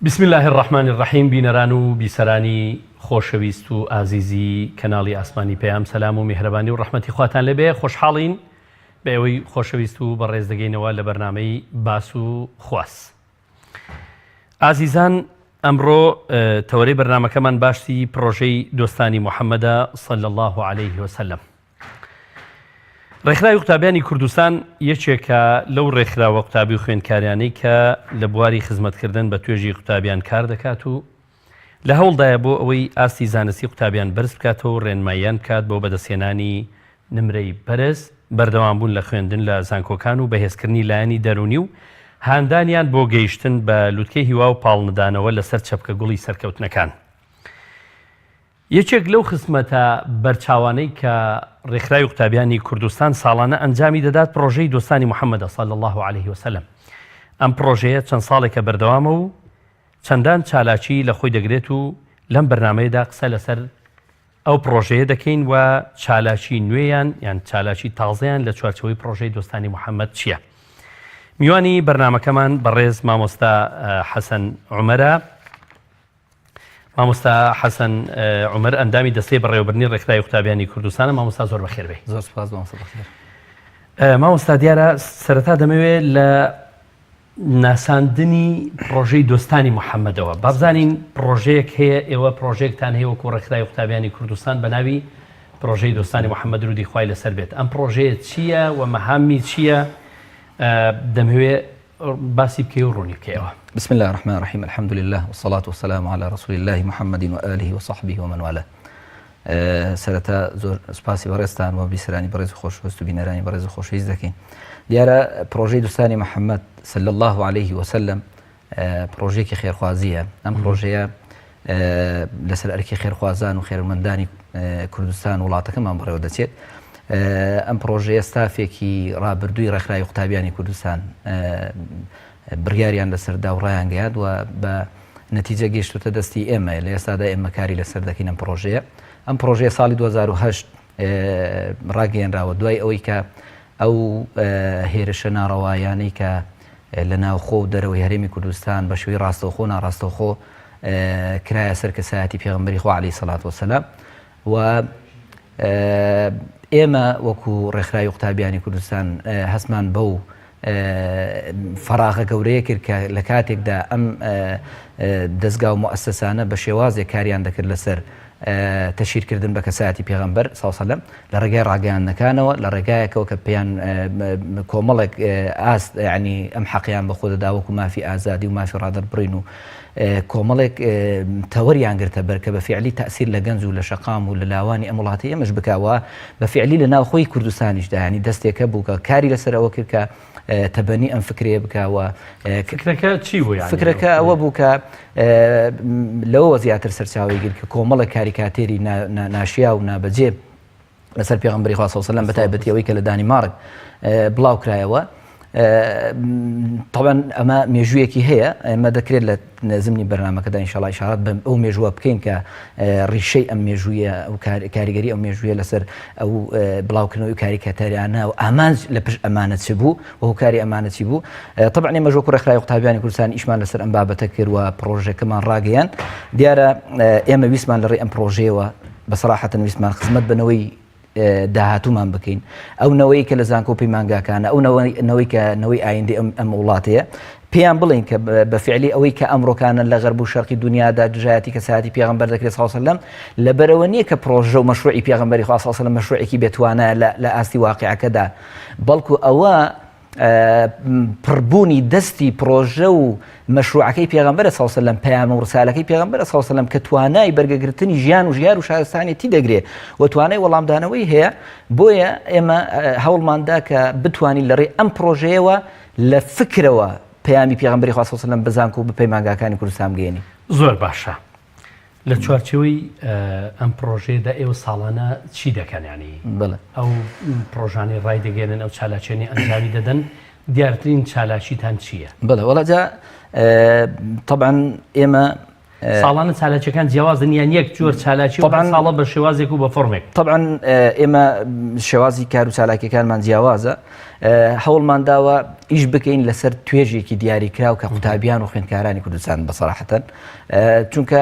بسم الله الرحمن الرحیم بینەران و بیسەرانی خۆشەویست و ئازیزی کەناڵی ئاسمانی پەیام سەلام و میهرەبانی و ڕەحمەتی خواتان لەبێ. خۆشحاڵین بە ئەوەی خۆشەویست و بەڕێز دەگەینەوە لە بەرنامەی باس و خواست. ئازیزان، ئەمڕۆ تەوەرەی بەرنامەکەمان باشی پرۆژەی دۆستانی محەممەدە صلی الله عليه وسلم. ڕێکخراوی قوتابیانی کوردستان یەکێکە لەو ڕێکخراوە قوتابی و خوێندکاریانەی کە لە بواری خزمەتکردن بە توێژی قوتابیان کار دەکات و لە هەوڵدایە بۆ ئەوەی ئاستی زانستی قوتابیان بەرز بکاتەوە و ڕێنماییان بکات بۆ بەدەستهێنانی نمرەی بەرز، بەردەوام بوون لە خوێندن لە زانکۆکان و بەهێزکردنی لایەنی دەرونی و هاندانیان بۆ گەیشتن بە لووتکەی هیوا و پاڵنەدانەوە لەسەر چەپکە گوڵی سەرکەوتنەکان. یەکێک لەو خزمەتە بەرچاوانەی کە ڕێکخراوی قوتابیانی کوردستان ساڵانە ئەنجامی دەدات پرۆژەی دۆستانی محەممەدە صلی الله عليه وسلم. ئەم پرۆژەیە چەند ساڵێکە بەردەوامە و چەندان چالاکی لە خۆی دەگرێت و لەم بەرنامەیەدا قسە لەسەر ئەو پرۆژەیە دەکەین و چالاکی نوێیان یان چالاکی تازەیان لە چوارچەوەی پرۆژەی دۆستانی محەممەد چییە. میوانی بەرنامەکەمان بەڕێز مامۆستا حەسەن عومەرە. مامۆستا حەسەن عومەر ئەندامی دەستەی بەڕێوەبردنی ڕێکخراوی قوتابیانی کوردستانە. مامۆستا زۆر بەخێر بێ. زۆر سپاس مامۆستا بەخێر. مامۆستا دیارە سەرەتا دەمەوێت لە ناساندنی پرۆژەی دۆستانی محەممەدەوە بابزانین پرۆژەیەک هەیە، ئێوە پرۆژێکتان هەیە وەکو ڕێکخراوی قوتابیانی کوردستان بە ناوی پرۆژەی دۆستانی محەممەد درودی خوای لەسەر بێت. ئەم پرۆژەیە چییە و مەهامی چییە؟ دەمەوێت باسی بکەی و ڕوونی بکەیەوە. بسم الله الرحمن الرحيم الحمد لله والصلاة والسلام على رسول الله محمد وآله وصحبه ومن والاه. سەرەتا زۆر سپاسی بەڕێزتان و بیسەرانی بەڕێز و خۆشەویست و بینەرانی بەڕێز و خۆشەویست دەکەین. دیارە پرۆژەی دۆستانی محەممەد صلی الله عليه وسلم پرۆژەیەکی خێرخوازیە. ئەم پرۆژەیە لەسەر ئەرکی خێرخوازان و خێرمەندانی کوردستان وڵاتەکەمان بەڕێوە دەچێت. ئەم پرۆژەیە ستافێکی ڕابردووی ڕێکخراوی قوتابیانی کوردستان بڕیاریان لەسەردا و ڕایان گەیاند و بە نەتیجە گەیشتوتە دەستی ئێمە. لە ئێستادا ئێمە کاری لەسەر دەکەین ئەم پرۆژەیە. ئەم پرۆژەیە ساڵی 2008 ڕاگەیەنراوە دوای ئەوەی کە ئەو هێرشە ناڕەوایانەی کە لە ناوخۆ و دەرەوەی هەرێمی کوردستان بە شێوەی ڕاستەوخۆ ناڕاستەوخۆ کرایە سەر کەسایەتی پێغەمبەری خوا عەلەیهی سەڵات وەسەلام و ئێمە وەکو ڕێکخراوی قوتابیانی کوردستان هەستمان بەو فەراغە گەورەیە کرد کە لە کاتێکدا ئەم دەستگا و موەسسەسانە بە شێوازێک کاریان دەکرد لەسەر تەشیرکردن بە کەسایەتی پێغەمبەر صلی الله علیه وسلم لە ڕێگای ڕاگەیاندنەکانەوە، لە ڕێگایەکەوە کە پێیان کۆمەڵێک ئاست ینی ئەم حەقیان بە خۆ دەدا وەکو مافی ئازادی و مافی ڕادەربڕین و کۆمەڵێک تەوەریان گرتە بەر کە بە فیعلی تەئسیر لە گەنج و لە شەقام و لە لاوانی ئەم وڵاتی ئێمەش بکاوە بە فیعلی لە ناوخۆی کوردستانیشدا ینی دەستێکە بوو کە کاری لەسەر ئەوە کرد کە تەبەنی ئەم فکرەیە بکاوە. فکرەکە چی بوو؟ فکرەکە ئەوە بوو کە لەوە زیاتر سەرچاوی گرت کە کۆمەڵێک کاریکاتێری ناشیا و نابەجێ لەسەر پێغەمبەری خوا صلی الله علیه وسلم بەتایبەتی ئەوەی کە لە دانیمارک بڵاو کرایەوە. طبعا ئەمە مێژوویەکی هەیە، ئێمە دەکرێت لە زمینی بەرنامەکەدا ئینشاءالله ئیشارەت بە ئەو مێژووە بکەین کە ڕیشەی ئەم مێژوویە و کاریگەری ئەو مێژوویە لەسەر ئەو بڵاوکردنەوەی کاریکاتەریانە و ئامانج لە پشت ئەمانە چ بوو و کاری ئەمانە چی بوو. طبعا ئێمە وەکو ڕێکخراوی قوتابیانی کوردستان ئیشمان لەسەر ئەم بابەتە کرد و پرۆژەکەمان ڕاگەیاند. دیارە ئێمە ویسمان لەڕێی ئەم پرۆژەیەوە بەسەراحەتەن ویسمان خزمەت بنەوەی داهاتومان بکەین، ئەو نەوەی کە لە زانکۆ پەیمانگاکانە، ئەو نەوەی کە نەوەی ئایندەی ئەم وڵاتەیە پێیان بڵین کە بە فیعلی ئەوەی کە ئەمڕۆکانە لە غەرب و شەرقی دنیادا دژایەتی کەسایەتی پێغەمبەر دەکرێت صلی الله علیه وسلم لەبەرەوە نییە کە پرۆژە و مەشروعی پێغەمبەری خوا صلی الله علیه وسلم مەشروعێکی بێتوانە لە ئاستی واقعەکەدا، بەڵکو ئەوە پڕبوونی دەستی پرۆژە و مەشروعەکەی پێغەمبەر صلی الله علیه وسلم پەیام و ڕسالەکەی پێغەمبەر صلی الله علیه وسلم کە توانای بەرگەگرتنی ژیان و ژیار و شارستانیەتی دەگرێت و توانای وەڵامدانەوەی هەیە. بۆیە ئێمە هەوڵماندا کە بتوانین لەڕێی ئەم پرۆژەیەوە لە فکرەوە پەیامی پێغەمبەری خوا صلی الله علیه وسلم بزانکۆ و بە پەیمانگاکانی کوردستان بگەێنین. زۆر باشە. لە چوارچەوەی ئەم پرۆژەیەدا ئێوە ساڵانە چی دەکەن؟ ینی ئەو پرۆژانەی ڕای دەگەێنن، ئەو چالاکیانی ئەنجامی دەدەن، دیارترین چالاکیتان چییە؟ بەڵێ وەڵا جا طبعا ئێمە ساڵانە چالاکیەکان جیاوازن یان یەک جۆر چالاکی ساڵە بە شێوازێک و بە فۆرمێک طبعا ئێمە شێوازی کار و چالاکیەکانمان جیاوازە هەوڵمان داوە ئیش بکەین لەسەر توێژێکی دیاریکراو کە قوتابیان و خوێندکارانی کوردستان بەسەراحەتەن چونکە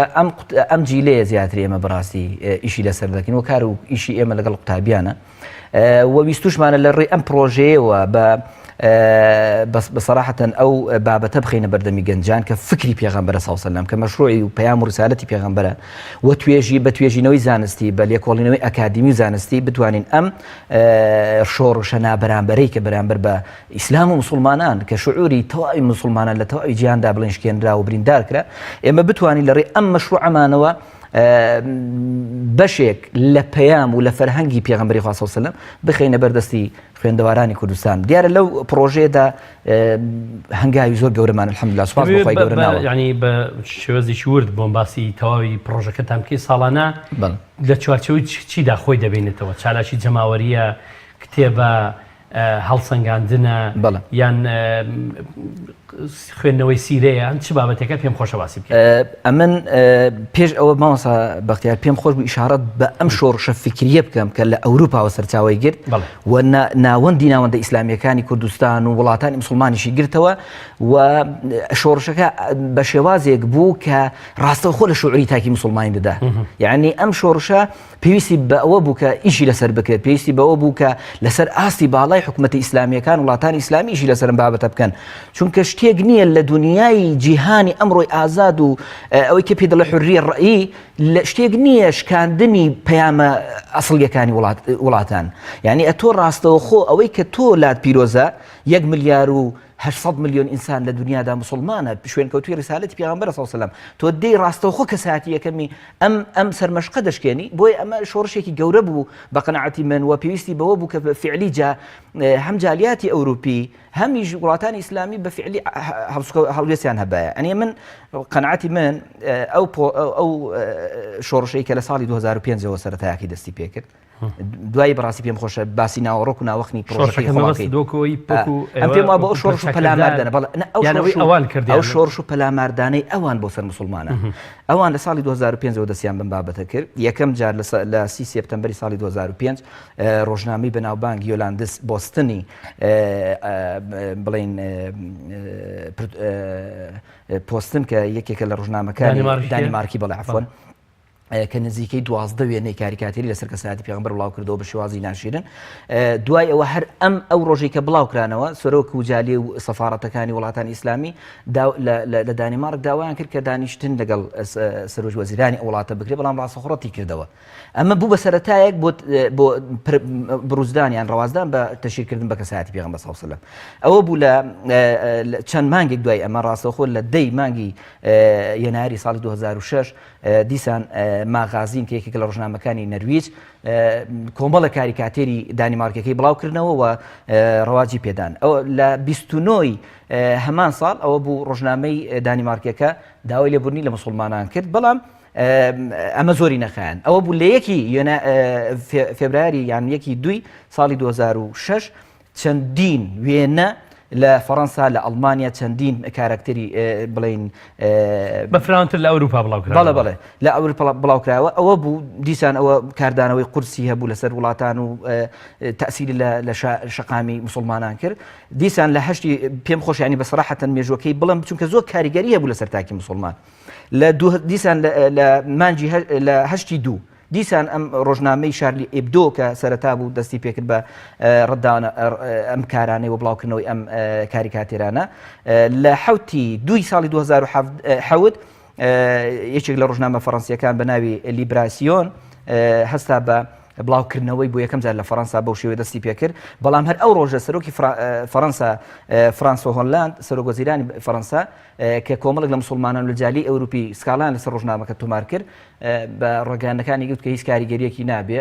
ئەم جیلەیە زیاتر ئێمە بەڕاستی ئیشی لەسەر دەکەین و کار و ئیشی ئێمە لەگەڵ قوتابیانە و ویستوشمانە لە ڕێ ئەم پرۆژەیەوە بصراحة أو بابا تبخينا بردمي جنجان كفكري بيغمبر صلى الله عليه وسلم كمشروعي وبيام ورسالتي بيغمبر بتويجي نوي زانستي بل يقول نوي أكاديمي زانستي بتوانين شور شنا برامبري كبرامبر بإسلام ومسلمانان كشعوري توائي مسلمانان لتوائي جيان دابلنش كين را وبرين داركرا إما بتواني لري مشروع مانوا بەشێک لە پەیام و لە فەرهەنگی پێغەمبەری خوا صلی الله علیه و سلم بخەینە بەردەستی خوێندەوارانی کوردستان دیارە لەو پرۆژەیەدا هەنگاوی زۆر گەورەمان الحەمدولله سوپاس بەخوای گەورە ناوە یعنی بە شێوەزێکی ورد بۆم باسی تەواوی پرۆژەکەتان بکەی ساڵانە لە چوارچەوەی چیدا خۆی دەبینێتەوە چالاکی جەماوەریە کتێبە هەڵسەنگاندنە یان خوێندنەوەی سیرەیە چ بابەتێکە پێم خۆشە باسی بکەین ئەمن پێش ئەوە مامۆستا بەختیار پێم خۆش بوو ئیشارەت بە ئەم شۆڕشە فکریە بکەم کە لە ئەوروپاوە سەرچاوی گرت و ناوەندی ئیسلامیەکانی کوردستان و وڵاتانی مسلمانیشی گرتەوە و شۆڕشەکە بە شێوازێک بوو کە ڕاستەوخۆ لە شوعری تاکی مسلمانی دەدا یعنی ئەم شۆڕشە پێویستی بە ئەوە بوو کە ئیشی لەسەر بکرێت پێویستی بەوە بوو کە لەسەر ئاستی باڵای حکوومەتی ئیسلامیەکان وڵاتانی ئیسلامی ئیشی لەسەرم بابەتە بکەن چونکە شتێک نییە لە دنیای جیهانی ئەمڕۆی ئازاد و ئەوەی کە پێ دەڵێ حورریە ڕەئی شتێک نییە شکاندنی پەیامە ئەسڵیەکانی وڵاتان یعنی ئەتۆ ڕاستەوخۆ ئەوەی کە تۆ لات پیرۆزە 1 ملیار و 800 ملیۆن ئینسان لە دنیادا مسلمانە شوێنکەوتوی ڕسالەتی پێغەمبەر صلی الله علیه و سلم تۆ دەی ڕاستەوخۆ کەساتی یەکەمی ئەم سەرمەشقە دەشکێنی بۆی ئەمە شۆڕشێکی گەورە بوو بە قەناعەتی من و پێویستی بەوە بوو کە فعلی جا هەم جالیاتی ئەوروپی هەمیش وڵاتانی ئیسلامی بە فعلی هەڵوێستیان هەبایە ئەنی من قەناعەتی من ئەو شۆڕشەی کە لە ساڵی 2005ەوە سەرەتایەکی دەستی پێکرد دوای بەڕاستی پێم خۆشە باسی ناوەڕۆک و ناوەخنی پرۆژەکەی ئەم پێم وایە بە ئەو شۆڕش و پەلاماردانە ئەو شۆڕش و پەلاماردانەی ئەوان بۆ سەر مسلمانە ئەوان لە ساڵی 2005ەوە دەستیان بم بابەتە کرد یەکەم جار لە 30 سێپتەمبەری ساڵی 2005 ڕۆژنامەی بەناوبانگ یۆلاندس بۆستنی بڵێن پۆستن کە یەکێکە لە ڕۆژنامەکانی دانیمارکی بەڵێ عەفوەن کە نزیکەی 12 وێنەی کاریکاتێری لەسەر کەسایەتی پێغەمبەر بڵاو کردەوە بە شێوازی ناشرین دوای ئەوە هەر ئەو ڕۆژەی کە بڵاوکرانەوە سەرۆک و جالی و سەفارەتەکانی وڵاتانی ئیسلامی لە دانیمارک داوایان کرد کە دانیشتن لەگەڵ سەرۆژ وەزیرانی ئەو وڵاتە بکرێت بەڵام ڕاستەوخۆڕەتی کردەوە ئەمە بوو بە سەرەتایەک بۆ بروزدانیان ڕەوازدان بە تەشیرکردن بە کەسایەتی پێغەمبەر صلی الله علیه و سلم ئەوە بوو لە چەند مانگێک دوای ئەمە ڕاستەوخۆ لە 10 مانگی یەنایری ساڵی 2006 دیسان ماغازین کە یەکێک لە ڕۆژنامەکانی نەرویج کۆمەڵە کاریکاتێری دانیمارکەکەی بڵاوکردنەوە و ڕەواجی پێدان ئەو لە 29 هەمان ساڵ ئەوە بوو ڕۆژنامەی دانیمارکەکە داوای لێبوورنی لە مسلمانان کرد بەڵام ئەمە زۆری نەخایەن ئەوە بوو لە یەکی فێبرایاری یان یەکی دوی ساڵی 2006 چەندین وێنە لە فەڕەنسا لە ئەڵمانیا چەندین کارکتەری بڵین بەفراوانتر لە ئەوروپا بڵاوکراوە بەڵێ لە ئەوروپا بڵاوکراوە ئەوە بوو دیسان ئەوە کاردانەوەی قورسی هەبوو لەسەر وڵاتان و تەئسیری لە شەقامی مسلمانان کرد دیسان لە هەشتی پێم خۆشیانی بەسەراحەتەن مێژوەکەی بڵم چونکە زۆر کاریگەری هەبوو لەسەر تاکی مسلمان دیسان لە مانجی لە هەشتی دوو دیسان ئەم ڕۆژنامەی شارلی ئێبدۆ کە سەرەتا بوو دەستی پێکرد بە ڕەتداوە ئەم کارانەی و بڵاوکردنەوەی ئەم کاریکاتێرانە لە حوتی دوی ساڵی 2007 یەکێک لە ڕۆژنامە فەڕەنسیەکان بە ناوی لیبراسیۆن هەستا بە بڵاوکردنەوەی بۆ یەکەم جار لە فەڕەنسا بەو شێوەیە دەستی پێکرد بەڵام هەر ئەو ڕۆژە سەرۆکی فەڕەنسا فرانسۆ هۆلاند سەرۆک وەزیرانی فەڕەنسا کە کۆمەڵێک لە مسلمانان لە جالی ئەوروپی سکاڵان لەسەر ڕۆژنامەکە تۆمار کرد بە ڕێگانەکانی گوت کە هیچ کاریگەریەکی نابێ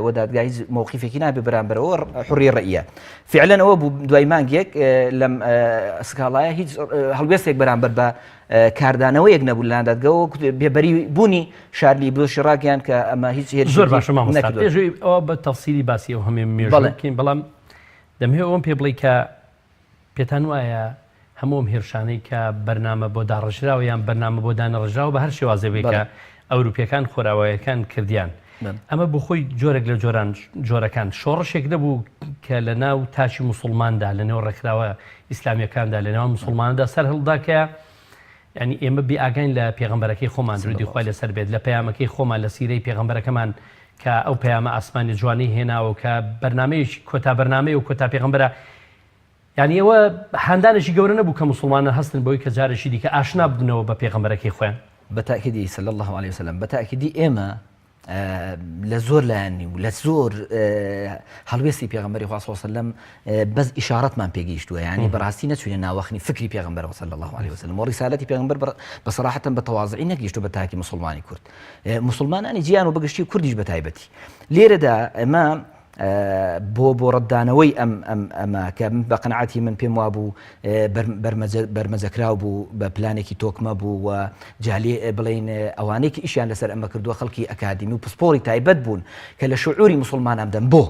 و دادگای هیچ موقیفێکی نابێ بەرامبەرەوە حوڕیە ڕەئیە فعلا ئەوە بوو دوای مانگێک لەم سکاڵایە هیچ هەڵوێستێک بەرامبەر بە کاردانەوەیەک نەبوو لە دادگاوە بێبەری بوونی شارلی ئێبدۆ شیراکیان کە ئەمە هیچ زۆر باشە مامۆستا پێشووی ئەوە بە تەفسیری باسی ئەو هەمێ مێژوەکەین بەڵام دەمهێ ئەوم پێ بڵێ کە پێتان وایە هەموم هێرشانەی کە بەرنامە بۆ داڕژراوە یان بەرنامە بۆ دانەڕژراوە بە هەر شێوازێبێ کە ئەوروپیەکان خۆراوایەکان کردیان. ئەمە بۆ خۆی جۆرێک لە جۆرەکان شۆڕشێک دەبوو کە لە ناو تاچی موسڵماندا لە نێو ڕێکخراوە ئیسلامیەکاندا لە نێو موسڵماندا سەر هەڵدا کە ینی ئێمە بێئاگین لە پێغەمبەرەکەی خۆمان درودی خوای لەسەر بێت لە پەیامەکەی خۆمان لە سیرەی پێغەمبەرەکەمان کە ئەو پەیامە ئاسمانی جوانی هێناوە کە بەرنامەیەکی کۆتا بەرنامەی و کۆتا پێغەمبەرە یعنی ئەوە هەندانێکی گەورە نەبوو کە موسڵمانە هەستن بۆی کە جارێکی دیکە ئاشنا ببنەوە بە پێغەمبەرەکەی خۆیان. بەتاکیدی صلی الله عليه وسلم بەتاکیدی ئێمە لە زۆر لایانی و لە زۆر هەڵوێستی پێغەمبەری خوا صلی الله عليه وسلم بەس ئیشارەتمان پێگەیشتووە یعنی بەڕاستی نەچوونە ناوەخنی فکری پێغەمبەر صلی الله عليه وسلم و ڕیسالەتی پێغەمبەر بەسەراحەتەن بە تەواضعی نەگەیشتووە بە تاکی مسلمانی کورد مسلمانانی جیان و بەگشتی کوردیش بە تایبەتی لێرەدا ئەمە بۆ ڕەتدانەوەی ئەمە کە بە قەنەعەتی من پێم وابوو بەرمەجەکراو بوو بە پلانێکی تۆکمە بوو و جالێ بڵین ئەوانەی کە ئیشیان لەسەر ئەمە کردووە خەڵکی ئەکادمی و پسپۆری تایبەت بوون کە لە شعوری مسلمانان دەن بۆ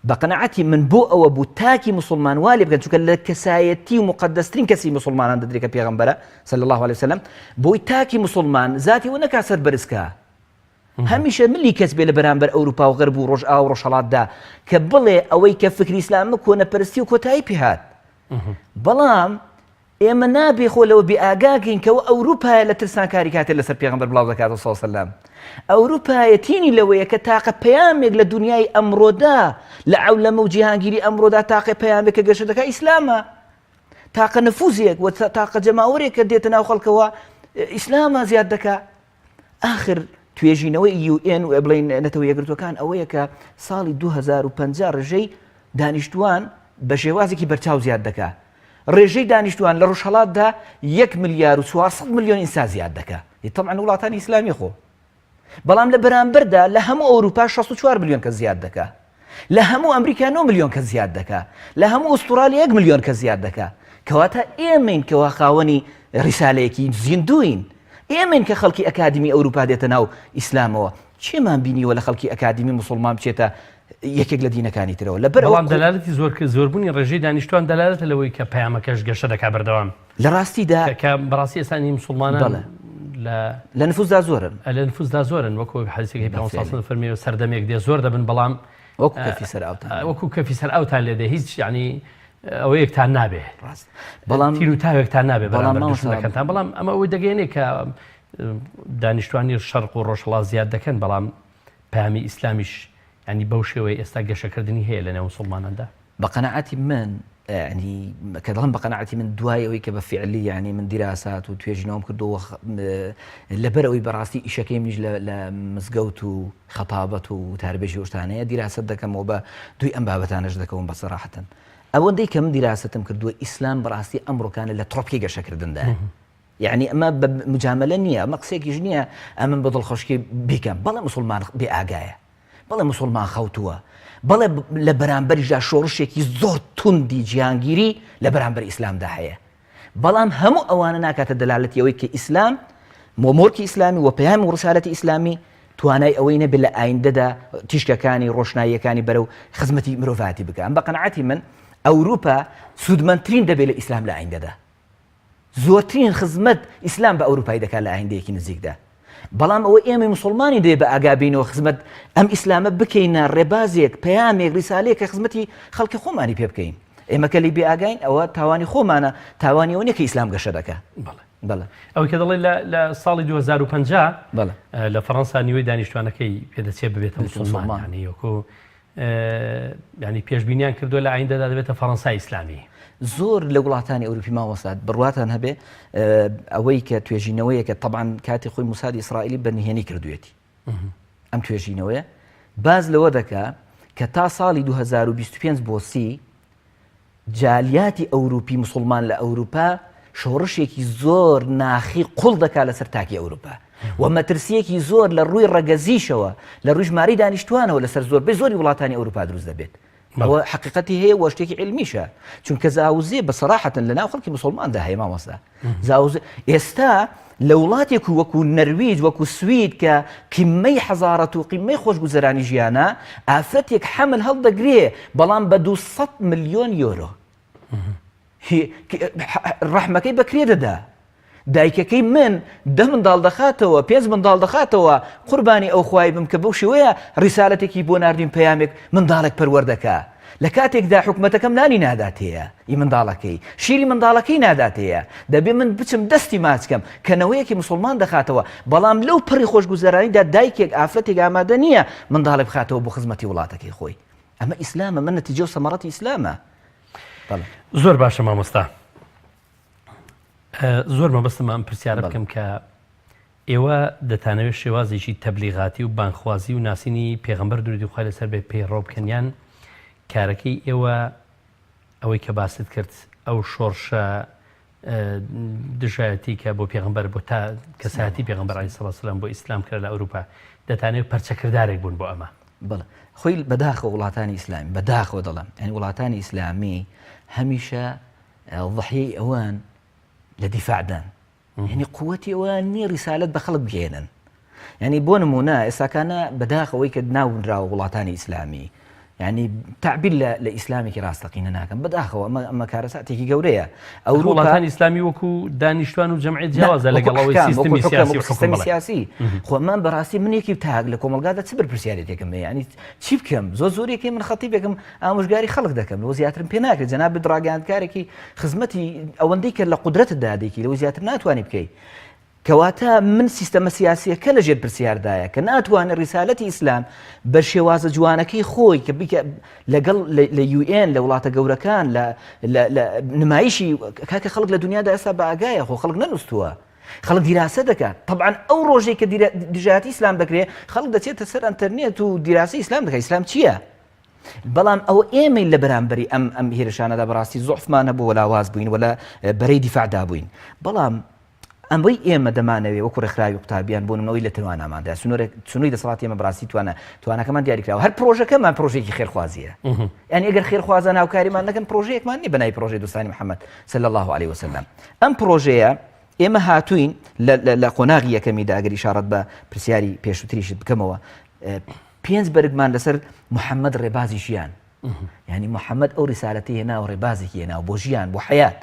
بە قەنەعەتی من بۆ ئەوە بوو تاکی مسلمان والێ بکەن چونکە لە کەسایەتی و مقدەسترین کەسی مسلمانان دەدرێت کە پێغەمبەرە صلی الله عليه وسلم بۆی تاکی مسلمان ذاتی و نەکا سەر بەرزکە هەمیشە ملی کەس بێ لە بەرامبەر ئەوروپا و غەرب و ڕۆژئا و ڕۆژهەڵاتدا کە بڵێ ئەوەی کە فکری ئیسلامە کۆنەپەرستی و کۆتایی پێهات بەڵام ئێمە نابێ خۆ لەوە بێئاگاکەین کەەوە ئەوروپایە لە ترسانکاری کاتێ لەسەر پێغەمبەر بڵاو دەکاتەوە صلی الله عليه وسلم ئەوروپایەتینی لەوەیە کە تاقە پەیامێک لە دنیای ئەمڕۆدا لە عەولەمە و جیهانگیری ئەمڕۆدا تاقە پەیامێک کە گەشە دەکات ئیسلامە تاقە نفوزێک و تاقە جەماوەرێک کە دێتە ناو خەڵکەوە ئیسلامە زیاد دەکات آخر توێژینەوەی UN و بڵین نەتەوە یەکگرتوەکان ئەوەیە کە ساڵی 2050 ڕێژەی دانیشتوان بە شێوازێکی بەرچاو زیاد دەکات ڕێژەی دانیشتوان لە ڕۆژهەڵاتدا 1 ملیار و 400 ملیۆن ئینسان زیاد دەکات طبعا وڵاتانی ئیسلامی خۆ بەڵام لە بەرامبەردا لە هەموو ئەوروپا 64 ملیۆن کەس زیاد دەکات لە هەموو ئەمریکا 9 ملیۆن کەس زیاد دەکات لە هەموو ئوسترالیا 1 ملیۆن کەس زیاد دەکات کەواتە ئێمەین کەوا خاوەنی ڕیسالەیەکی زیندوین ئێمەین کە خەڵکی ئەکادمی ئەوروپا دێتە ناو ئیسلامەوە چێمان بینیوە لە خەڵکی ئەکادمی مسلمان بچێتە یەکێک لە دینەکانی ترەوە لە بەڵام دەلالەتی زۆربوونی ڕێژەی دانیشتوان دەلالەتە لەوەی کە پەیامەکەش گەشە دەکات بەردەوام لە ڕاستیدا کە بەڕاستی ئێستانی مسلمانان لە نفوزدا زۆرن لە نفوزدا زۆرن وەکو حەدیثێکی پێغەمبەر فەرمیوە سەردەمێک دێ زۆر دەبن بەڵام وەکو کەفی سەر ئەوتان لێدێ هیچ یعنی ئەوە یەکتان نابێ بەڵام تیر و تاوێکتان نابێ بەڵام بەڵام ئەمە ئەوەی دەگەێنێ کە دانیشتوانی شەرق و ڕۆژهەڵات زیاد دەکەن بەڵام پەیامی ئیسلامیش ینی بەو شێوەیە ئێستا گەشەکردنی هەیە لە نێو مسلماناندا بە قەنەعەتی من ینی کە دەڵم بە قەنەعەتی من دوای ئەوەی کە بە فعلی یعنی من دیراسات و توێژینەوەم کردەوە لەبەر ئەوەی بەڕاستی ئیشەکەی منیش لە مزگەوت و خەتابەت و تاربێژی وشتانەیە دیراست دەکەمەوە بە دوی ئەم بابەتانەش دەکەون بە سەراحەتەن ئەوەندەی کە من دیراستم کردووە ئیسلام بەڕاستی ئەمڕۆکانە لە تڕۆپکی گەشەکردندا يعني اما مجامله نيه ما قسيكيش نيه اما بدل خشكي بكم بلا مسلمان باغايه بلا مسلمان خوتوه بلا لبرانبر جا شورشيكي زور توندي جيانگيري لبرانبر اسلام ده هي بلام همو اوانا ناكات دلالتي ويك اسلام موركي اسلامي وبيام ورساله اسلامي توانای ئەوەی نەبێت لە ئایندەدا تیشکەکانی ڕۆشناییەکانی بەرەو خزمەتی مرۆڤاتی بکەن بە قەنەعەتی من ئەوروپا سوودمەندترین دەبێت لە ئیسلام لە ئایندەدا زۆرترین خزمەت ئیسلام بە ئەوروپای دەکات لە ئایندەیەکی نزیکدا بەڵام ئەوە ئێمە موسڵمانی دەبێت بە ئاگابینەوە خزمەت ئەم ئیسلامە بکەینە ڕێبازێک پەیامێک ریسالەیەک کە خزمەتی خەڵکی خۆمانی پێ بکەین ئێمە کە لی بێئاگاین ئەوە تاوانی خۆمانە تاوانی ئەوە نیە کە ئیسلام گەشە دەکات بەڵێ ئەوەی کە دەڵێ لە ساڵی 2050 لە فەڕەنسا نیوەی دانیشتوانەکەی پێدەچێت ببێتە موسڵمان یعنی وەکو ینی پێشبینیان کردووە لە ئایندەدا دەبێتە فەڕەنسای ئیسلامی زۆر لە وڵاتانی ئەوروپی ماوەسات بڕواتان هەبێ ئەوەی کە توێژینەوەیەکە طبعاً کاتی خۆی موسادی ئیسرائیلی بەنهێنی کردوێتی ئەم توێژینەوەیە باز لەوە دەکا کە تا ساڵی 2025 بۆ 30 جالیاتی ئەوروپی موسڵمان لە ئەوروپا شۆڕشێکی زۆر ناخی قوڵ دەکات لەسەر تاکی ئەوروپا و مەترسیەکی زۆر لە ڕووی ڕەگەزیشەوە لە ڕووی ژمارەی دانیشتوانەوە لەسەر زۆربەی زۆری وڵاتانی ئەوروپا دروست دەبێت ئەوە حقیقەتی هەیە و شتێکی علمیشە چونکە زاوزێ بەسەراحەتەن لە ناو خەڵکی موسڵماندا هەیە مامۆستا زاوزێ ئێستا لە وڵاتێک وەکو نەرویج وەکو سوید کە قیمەی حەزارەت و قیمەی خۆشگوزەرانی ژیانە ئافرەتێک حەمل هەڵدەگرێ بەڵام بە 200 ملیۆن یۆرۆ ڕەحمەکەی بەکرێ دەدا دایکەکەی من 10 منداڵ دەخاتەوە 5 منداڵ دەخاتەوە قوربانی ئەو خوای بم کە بەو شێوەیە ڕیسالەتێکی بۆ ناردوین پەیامێک منداڵێک پەروەردەکە لە کاتێکدا حکومەتەکەم نانی ناداتەیە ئی منداڵەکەی شیری منداڵەکەی ناداتەیە دەبێ من بچم دەستی ماچکەم کەنەوەیەکی مسلمان دەخاتەوە بەڵام لەو پڕی خۆشگوزەرانیدا دایکێک ئافرەتێک ئامادە نییە منداڵێک بخاتەوە بۆ خزمەتی وڵاتەکەی خۆی ئەمە ئیسلامە من نەتیجە و سەمەڕەتی ئیسلامە زۆر باشە مامۆستا زۆر مەبەستم ئەم پرسیارە بکەم کە ئێوە دەتانەوێت شێوازێکی تەبلیغاتی و بانخوازی و ناسینی پێغەمبەر دووری خوای لەسەر بێ پێڕۆ بکەنیان کارەکەی ئێوە ئەوەی کە باست کرد ئەو شۆڕشە دژایەتی کە بۆ پێغەمبەر بۆ تا کەسایەتی پێغەمبەر عەلەیهی سەڵاتو وەسەلام بۆ ئیسلام کرد لە ئەوروپا دەتانەوێت پەرچەکردارێک بوون بۆ ئەمە بڵێ خۆی بەداخەوە وڵاتانی ئیسلامی بەداخەوە دەڵێم یعنی وڵاتانی ئیسلامی هەمیشە ضحیەی ئەوان لە دیفاعدان یعنی قووەتی ئەوان نییە ڕیسالەت بە خەڵک بگێنن یعنی بۆ نمونە ئێستاکانە بەداخەوەی کە ناونراوە وڵاتانی ئیسلامی يعني تعبير لإسلامي راستقينا ناكم بداخو أما كارثاتي جورية أوروبا وطن إسلامي وكو دانشتوان وجمعية جوازة لقوا سيستم سياسي خو ما براسي من يكيب تاج لكم القادة تبر برسيالتكم يعني تشيبكم زوري كم من خطيبكم مش قاري خلق دكم وزياتر بيناك جناب دراجان كاركي خدمتي أو عندك لقدرة الداديكي لوزياتر ناتواني بكي كواتا من سيستم سياسي كلا جد برسيار دايا كناتوان رسالة إسلام برشواز جوانكي خوي كبيك لقل ليو إن لولاتا جوركان لا نمايشي كاك خلق لدنيا دا أسا باقايا خو خلقنا نستوى خلق دراسة دكا طبعا أو روجي كدراسة إسلام دكري خلق دتي تسر انترنت ودراسة إسلام دكا إسلام تشيا بلام أو إيميل لبرامبري أم هيرشانا دا براسي ضعف ما نبو ولا واز بوين ولا بري دفاع دابوين بلام ئەمڕۆی ئێمە دەمانەوێ وەکو ڕێکخراوی قوتابیان بۆ نمونەوەی لە تەنواناماندا سنووری دەسەڵاتی ئێمە بەڕاستی توانەکەمان دیاریکراوە هەر پرۆژەکەمان پرۆژێکی خێرخوازیە یعنی ئەگەر خێرخوازە ناوکاریمان نەکەن پرۆژەیەکمان نیە بەناوی پرۆژەی دۆستانی محەممەد صلی الله عليه وسلم ئەم پرۆژەیە ئێمە هاتوین لە قۆناغی یەکەمیدا ئەگەر ئیشارەت بە پرسیاری پێشووتریشت بکەمەوە 5 بەرگمان لەسەر محەممەد ڕێبازی ژیان یعنی محەممەد ئەو ریسالەتی هێنا و ڕێبازێکی هێنا بۆ ژیان بۆ حەیات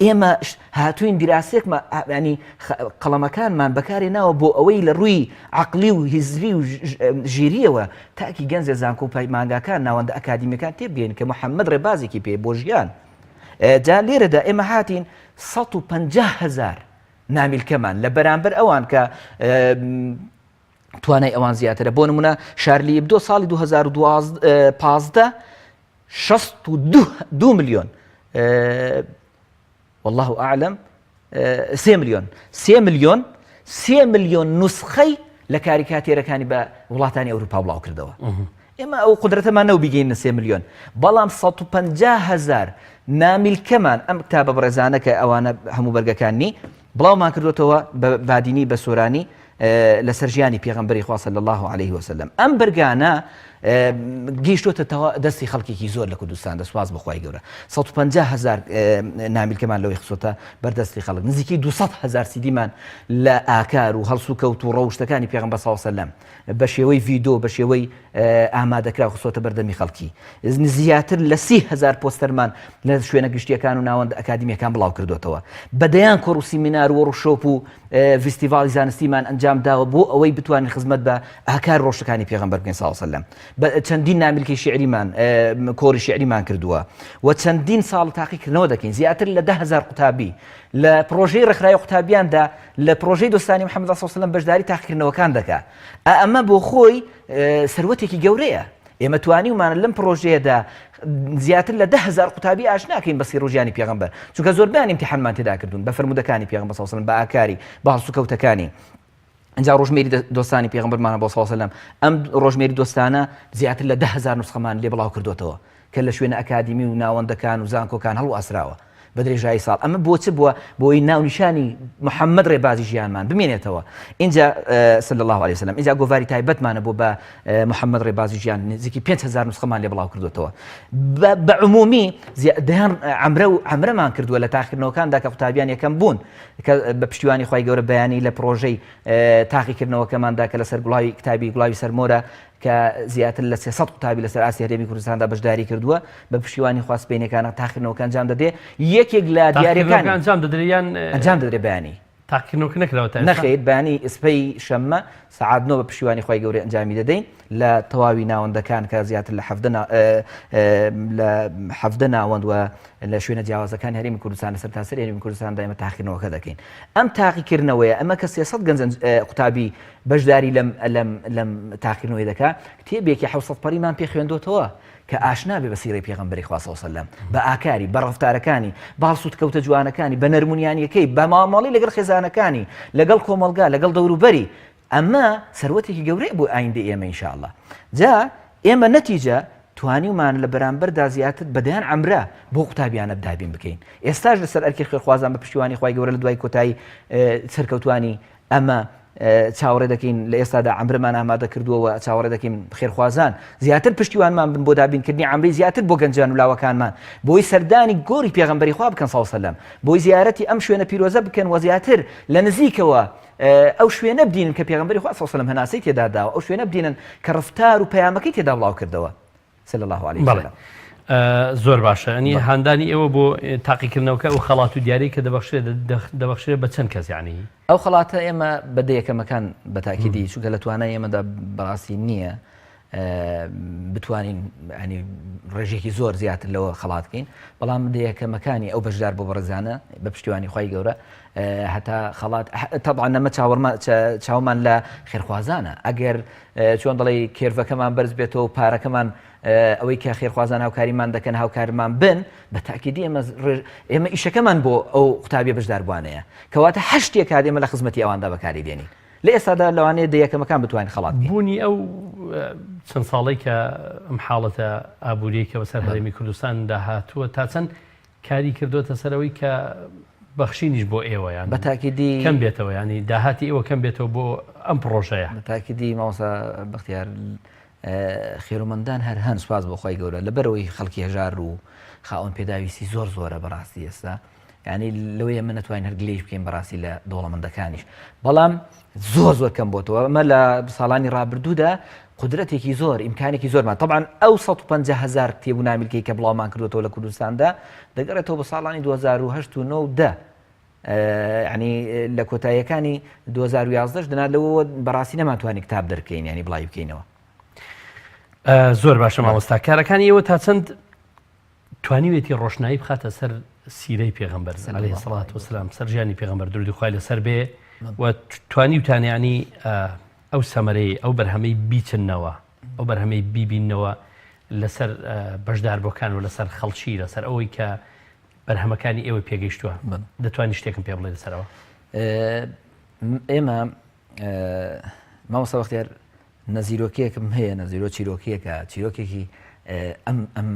ئێمە هاتوین دیراسێکمە ینی قەڵەمەکانمان بەکارێناوە بۆ ئەوەی لە ڕووی عەقلی و هیزبی و ژیریەوە تاکی گەنجە زانکۆ و پەیمانگاکان ناوەندە ئەکادیمیەکان تێبگەین کە محەممەد ڕێبازێکی پێ بۆ ژیان جا لێرەدا ئێمە هاتین 150,000 نامیلکەمان لە بەرامبەر ئەوان کە توانای ئەوان زیاترە بۆ نمونە شارلی ئێبدۆ ساڵی 2015 62 ملیۆن والله أعلم 3 مليون نسخي لكاريكاتيرەکانی بە وڵاتانی ئەوروپا بڵاو کردەوە ئێمە ئەو قدرەتەمان نەو بگەینە 3 ملیۆن بەڵام 150,000 نامیلکەمان ئەم کتابە بەڕێزانە کە ئەوانە هەموو بەرگەکانی بڵاومان کردوێتەوە بە بادینی بە سۆرانی لەسەر ژیانی پێغەمبەری خوا صلی الله عليه وسلم ئەم بەرگانە گەیشتوتە دەستی خەڵکێکی زۆر لە کوردستان دەسواز بەخوای گەورە 150,000 نامیلکەمان لەوەی خسۆتە بەردەستی خەڵک نزیکی 200,000 سیدیمان لە ئاکار و هەڵسو کەوت و ڕەوشتەکانی پێغەمبەر صلی الله عليه وسلم بە شێوەی ڤیدۆ بە شێوەی ئامادەکرا خسۆتە بەردەمی خەڵکی زیاتر لە 30,000 پۆستەرمان لە شوێنە گشتیەکان و ناوەندە ئەکادیمیەکان بڵاو کردوێتەوە بەدەیان کۆڕ و سیمینار و ڕۆشۆپ و فیستیڤاڵی زانستیمان ئەنجام داوە بۆ ئەوەی بتوانین خزمەت بە ئاکار ڕۆشتەکانی پێغەمبەر بکەین صلی الله عليه وسلم چەندین نامیلکەی شیعریمان کۆری شیعریمان کردووە و چەندین ساڵ تاقیکردنەوە دەکەین زیاتر لە 10,000 قوتابی لە پرۆژەی ڕێکخراوی قوتابیاندا لە پرۆژەی دۆستانی محەممەد صلی الله عليه وسلم بەشداری تاقیکردنەوەکان دەکات ئەمە بۆ خۆی سەروەتێکی گەورەیە ئێمە توانیومان لەم پرۆژەیەدا زیاتر لە 10,000 قوتابی ئاشناکەین بە سیرۆژیانی پێغەمبەر چونکە زۆربیان امتحانمان تێدا کردوون بە فەرمودەکانی پێغەمبەر صلی الله عليه وسلم بە ئاکاری بە هەڵسوکەوتەکانی اینجا ڕۆژمێری دۆستانی پێغەمبەرمانە بۆ صلی الله عليه وسلم ئەم ڕۆژمێری دۆستانە زیاتر لە 10,000 نسخەمان لێ بڵاو کردوێتەوە کە لە شوێنە ئەکادیمی و ناوەندەکان و زانکۆکان هەڵو ئاسراوە بە درێژایی ساڵ ئەمە بۆچ بووە بۆی ناونیشانی محەممەد ڕێبازی ژیانمان بمێنێتەوە اینجا صلی الله عليه وسلم اینجا گۆڤاری تایبەتمانە بۆ بە محەممەد ڕێبازی ژیان نزیکی 5,000 نسخەمان لێ بڵاو کردوێتەوە بە عمومی دەیان عەمرەمان کردووە لە تاقیکردنەوەکاندا کە قوتابیان یەکەم بوون بە پشتیوانی خوای گەورە بەیانی لە پرۆژەی تاقیکردنەوەکەماندا کە لەسەر گوڵاوی کتابی گوڵاوی سەرمۆرە کە زیاتر لە 300 قوتابی لەسەر ئاسی هەرێمی کوردستاندا بەشداری کردووە بە پشتیوانی خواستپێنەکانە تاقیکردنەوەکە ئەنجام دەدێ یەکێک لە دیارەکان ئەنجام دەدرێن ئەنجام دەدرێ بەیانی تاقیکردنەوە نەکراوە نەخێت بەیانی ئسپەی شەممە سەعات 9 بە پشتیوانی خۆی گەورەی ئەنجامی دەدەین لە تەواوی ناوەندەکان کە زیاتر لە 17 ناوەند و لە شوێنە جیاوازەکان هەرێمی کوردستان لەسەر تاسەر هەرێمی کوردستاندا ئێمە تاقیکردنەوەکە دەکەین ئەم تاقیکردنەوەیە ئەمە کە 300 گەنج قوتابی بەشداری لەم تاقیکردنەوەی دەکات کتێبێکی 700 پەڕیمان پێ خوێندوتەوە کە ئاشنا بێ بە سیرەی پێغەمبەری خوا صلی الله علیه و سلم بە ئاکاری بە ڕەفتارەکانی باڵسوود کەوتە جوانەکانی بە نەرمونیانیەکەی بە مامەڵی لەگەڵ خێزانەکانی لەگەڵ کۆمەلگا لەگەڵ دەوروبەری ئەمە سەروەتێکی گەورەی بۆ ئایندە ئێمە ئینشاءالله جا ئێمە نەتیجە توانیمان لە بەرامبەردا زیاتر بەدەیان عەمرە بۆ قوتابیانە دابین بکەین ئێستاش لەسەر ئەرکی خوێرخوازان بە پشتیوانی خوای گەورە لە دوای کۆتایی سەرکەوتوانی ئەمە چاوەڕێ دەکەین لە ئێستادا عەمرمان ئامادە کردووەوە چاوەڕێ دەکەین خێرخوازان زیاتر پشتیوانمان بن بۆ دابینکردنی عەمری زیاتر بۆ گەنجان و لاوەکانمان بۆی سەردانی گۆری پێغەمبەری خوا بکەن صلی الله علیه و سلم بۆی زیارەتی ئەم شوێنە پیرۆزە بکەن و زیاتر لە نزیکەوە ئەو شوێنە بدینن کە پێغەمبەری خوا صلی الله علیه و سلم هەناسەی تێدا داوە ئەو شوێنە بدینن کە ڕفتار و پەیامەکەی تێدا بڵاو کردەوە صلی الله علیه و سلم زۆر باشە ئەنی هاندانی ئێوە بۆ تاقیکردنەوەکە و خەڵات و دیاری کە دەبەخشرێت بە چەند کەس یعنی ئەو خەڵاتە ئێمە بەدەیەکەمەکان بە تاکیدی چونکە لە توانای ئێمەدا بەڕاستی نییە بتوانین ینی ڕێژێکی زۆر زیاتر لەوە خەڵات بکەین بەڵام دەیەکەمەکانی ئەو بەشدار بۆ بەڕێزانە بە پشتیوانی خوای گەورە هەتا خەڵات طبعا نەمە چاومان لە خێرخوازانە ئەگەر چۆن دەڵێ کێرڤەکەمان بەرز بێتەوە و پارەکەمان ئەوەی کە خێرخوازان هاوکاریمان دەکەن هاوکارمان بن بە تاکیدی ئێمە ئیشەکەمان بۆ ئەو قوتابیە بەشداربوانەیە کەواتە هەشتێک ئێمە لە خزمەتی ئەواندا بەکاری دێنین لە ئێستادا لەوانەیە دەیەکەمەکان بتوانین خەڵات بوونی ئەو چەند ساڵی کە ئەم حاڵەتە ئابووریەکە بەسەر هەرێمی کوردستاندا هاتووە تا چەند کاری کردوتە سەرەوەی کە بەخشینیش بۆ ئێوە یان بە تاکیدی کەم بێتەوە ینی داهاتی ئێوە کەم بێتەوە بۆ ئەم پرۆژەیە بە تاکیدی ماوەسا بەختیار خێرومەندان هەر هەن سوپاس بۆ خۆی گەورە لەبەرەوەی خەڵکی هەژار و خاوەن پێداویستی زۆر زۆرە بەڕاستی ئێستا ینی لەوەیە من نەتوانین هەر گلەیش بکەین بەڕاستی لە دەوڵەمەندەکانیش بەڵام زۆر کەم بۆتەوە ئەمە لە ساڵانی ڕابردوودا قدرەتێکی زۆر ئیمکانێکی زۆرمان طبعا ئەو 150,000 کتێب و نامیلکەی کە بڵاومان کردوەوە لە کوردستاندا دەگەڕێتەوە بە ساڵانی 2008 و 2009 ینی لە کۆتاییەکانی 2011 دنا لەوە بەڕاستی نەماتوانانی کتاب دەرکەین ینی بڵاوی بکەینەوە زۆر باشە مامۆستا کارەکانی ئێوە تا چەند توانیوێتی ڕۆشنایی بخاتە سەر سیرەی پێغەمبەر عەلەیهی سەڵات وسلام سەر ژیانی پێغەمبەر درودی خوای لەسەر بێ و توانی وتانیانی ئەو سەمەرەی ئەو بەرهەمەی بیچنەوە ئەو بەرهەمەی بیبینەوە لەسەر بەشداربووەکان و لەسەر خەڵکی لەسەر ئەوەی کە بەرهەمەکانی ئێوە پێگەیشتووە دەتوانی شتێکم پێ بڵێ لەسەرەوە ئێمە مامۆستا بەختیار نەزیرۆکیەکم هەیە نەزیرۆ چیرۆکیەکە چیرۆکێکی ئەم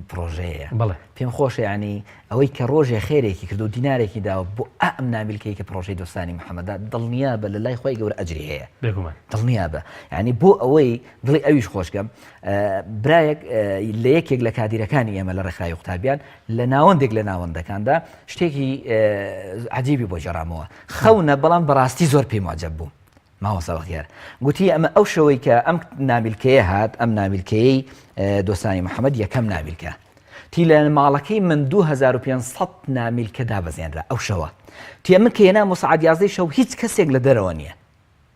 پرۆژەیە پێم خۆشە ینی ئەوەی کە ڕۆژێ خێرێکی کرد و دینارێکی داوە بۆ ئەم نامیلکەی کە پرۆژەی دۆستانی محەممەدا دڵنیابە لە لای خۆی گەورە ئەجری هەیە دڵنیابە ینی بۆ ئەوەی دڵی ئەویش خۆشکەم برایەک لە یەکێک لە کادیرەکانی ئێمە لە ڕێکخراوی قوتابیان لە ناوەندێک لە ناوەندەکاندا شتێکی عەجیبی بۆ جێڕامەوە خەونە بەڵام بەڕاستی زۆر پێی معجەب بووم ماوەسا بەختیار گوتی ئەمە ئەو شەوەی کە ئەم نامیلکەیە هات ئەم نامیلکەیەی دۆستانی محەممەد یەکەم نامیلکە تی لە ماڵەکەی من 2500 نامیلکە دابەزێنرا ئەو شەوە تی من کە هێنام سەعات 11 شەو هیچ کەسێک لە دەرەوە نییە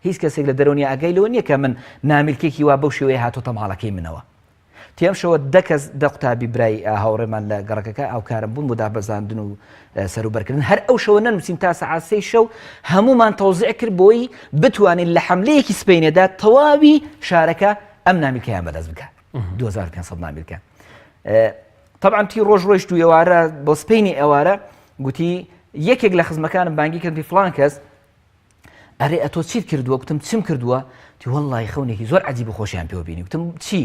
هیچ کەسێک لە دەرەوە نیە ئاگای لەوە نییە کە من نامیلکێکی وا بەو شێوەیە هاتۆتە ماڵەکەی منەوە تی ئەم شەوە دەکەس دە قوتابی برای هاوڕێمان لە گەڕەکەکە ئاوکارم بوون بۆ دابەزاندن و سەروبەرکردن هەر ئەو شەوە نەنووسین تا سەعات 3 شەو هەمومان تەوزیع کرد بۆی بتوانین لە حەملەیەکی سپەینێدا تەواوی شارەکە ئەم نامیلکەیان بەدەست بکات 2500 نامیلکە طبعا تی ڕۆژ ڕۆیشت و ئێوارە بۆ سپەینی ئێوارە گوتی یەکێک لە خزمەکانم بانگی کردی فڵان کەس ئەرێ ئەتۆ چیت کردووە گوتم چیم کردووە تی وەڵڵی خەونێکی زۆر عەجیب و خۆشیان پێوە بینی گوتم چی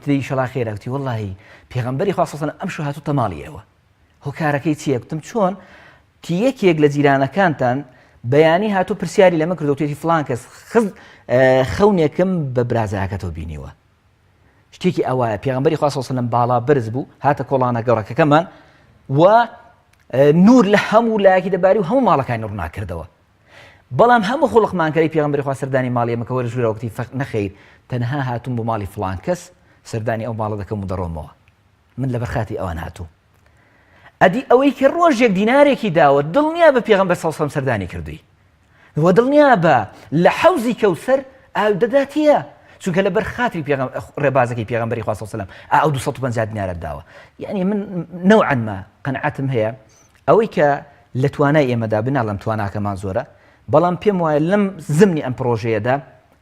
دی شەڵا خێرە گوتی وەڵڵی پێغەمبەری خوا صلی الله علیه و سلم ئەم شەو هاتووەتە ماڵی ئێوە هۆکارەکەی چییە گوتم چۆن تی یەکێک لە جیرانەکانتان بەیانی هاتوو پرسیاری لەمە کردوەتی فڵان کەس خەونێکم بە برازایەکەتەوە بینیوە شتێکی ئەوایە پێغەمبەری خوا صلی الله علیه و سلم باڵا برز بوو هاتە کۆڵانە گەڕەکەکەمان و نور لە هەموو لایەکی دەباری و هەموو ماڵەکانی ڕووناکردەوە بەڵام هەموو خۆڵقمانکەی پێغەمبەری خوا سەردانی ماڵی ئەمە کە وەرە ژوورەوەتی نەخەیر تەنها هاتوون بۆ ماڵی فڵان کەس سەردانی ئەو ماڵە دەکەم و دەڕۆمەوە من لە بەرخاتی ئەوان هاتوو ئەدی ئەوەی کە ڕۆژێک دینارێکی داوە دڵنیا بە پێغەمبەر صلی الله علیه و سەلەم سەردانی کردووی و دڵنیا بە لە حەوزی کەوسەر ئاو دەداتیە چونکە لە بەرخاتری ڕێبازەکەی پێغەمبەری خوا صلی الله علیه و سەلەم ئەو 250 دینارە داوە یعنی من نوعا ما قەنعەتم هەیە ئەوەی کە لە توانای ئێمەدا بناڵم تواناکەمان زۆرە بەڵام پێم وایە لەم زمنی ئەم پرۆژەیەدا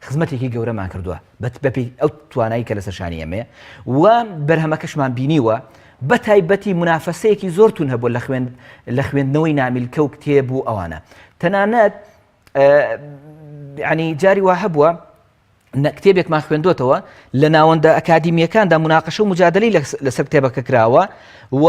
خزمەتێکی گەورەمان کردووە بەپی ئەو توانایی کە لەسەر شانی ئەمەیە و بەرهەمەکەشمان بینیوە بە تایبەتی منافەسەیەکی زۆرتون هەبوو لە خوێندنەوەی نامیلکە و کتێب و ئەوانە تەنانەت ینی جاری وا هەبووە کتێبێکمان خوێندوتەوە لە ناوەندە ئەکادیمیەکاندا مناقەشە و مجادلەی لەسەر کتێبەکە کراوە و